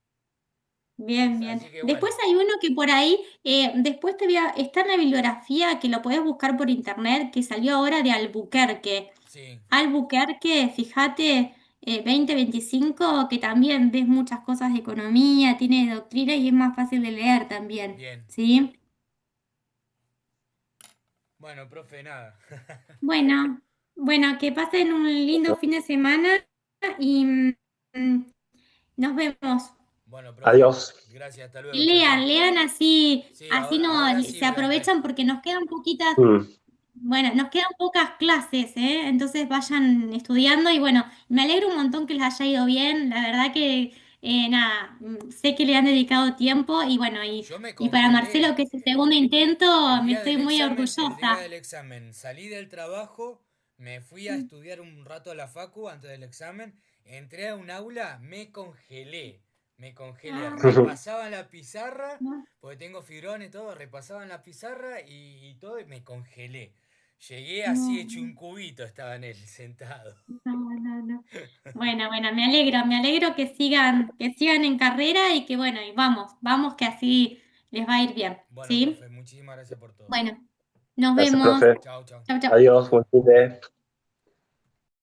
Bien, bien. Así que Después bueno, hay uno que por ahí, después te voy a, está en la bibliografía que lo podés buscar por internet, que salió ahora de Albuquerque. sí, Albuquerque, fíjate, 2025, que también ves muchas cosas de economía, tiene doctrina y es más fácil de leer también, bien. ¿sí? Bueno, profe, nada. Bueno, bueno, que pasen un lindo fin de semana y nos vemos. Bueno, profe, adiós. gracias, hasta luego, Y chao, chao. lean, lean así, Sí, así no ahora sí se voy a aprovechan porque nos quedan poquitas. Mm, Bueno, nos quedan pocas clases, ¿eh? Entonces vayan estudiando y bueno, me alegro un montón que les haya ido bien. La verdad que, nada, sé que le han dedicado tiempo y bueno, Yo me y para Marcelo, congelé. que es su segundo intento, me estoy muy El día orgullosa. del examen, salí del trabajo, me fui a estudiar un rato a la facu antes del examen, entré a un aula, me congelé, Ah, ujú. repasaba la pizarra, no, porque tengo fibrones y todo, repasaba en la pizarra y todo y me congelé. Llegué así no, hecho un cubito, estaba en él sentado. no, no, no. Bueno, bueno, me alegro que sigan en carrera y que bueno, y vamos, vamos que así les va a ir bien, Bueno, ¿sí? profe, muchísimas gracias por todo. Bueno, nos Gracias, vemos. profe. Chao, chao. Chau, chau. Adiós, buen fin de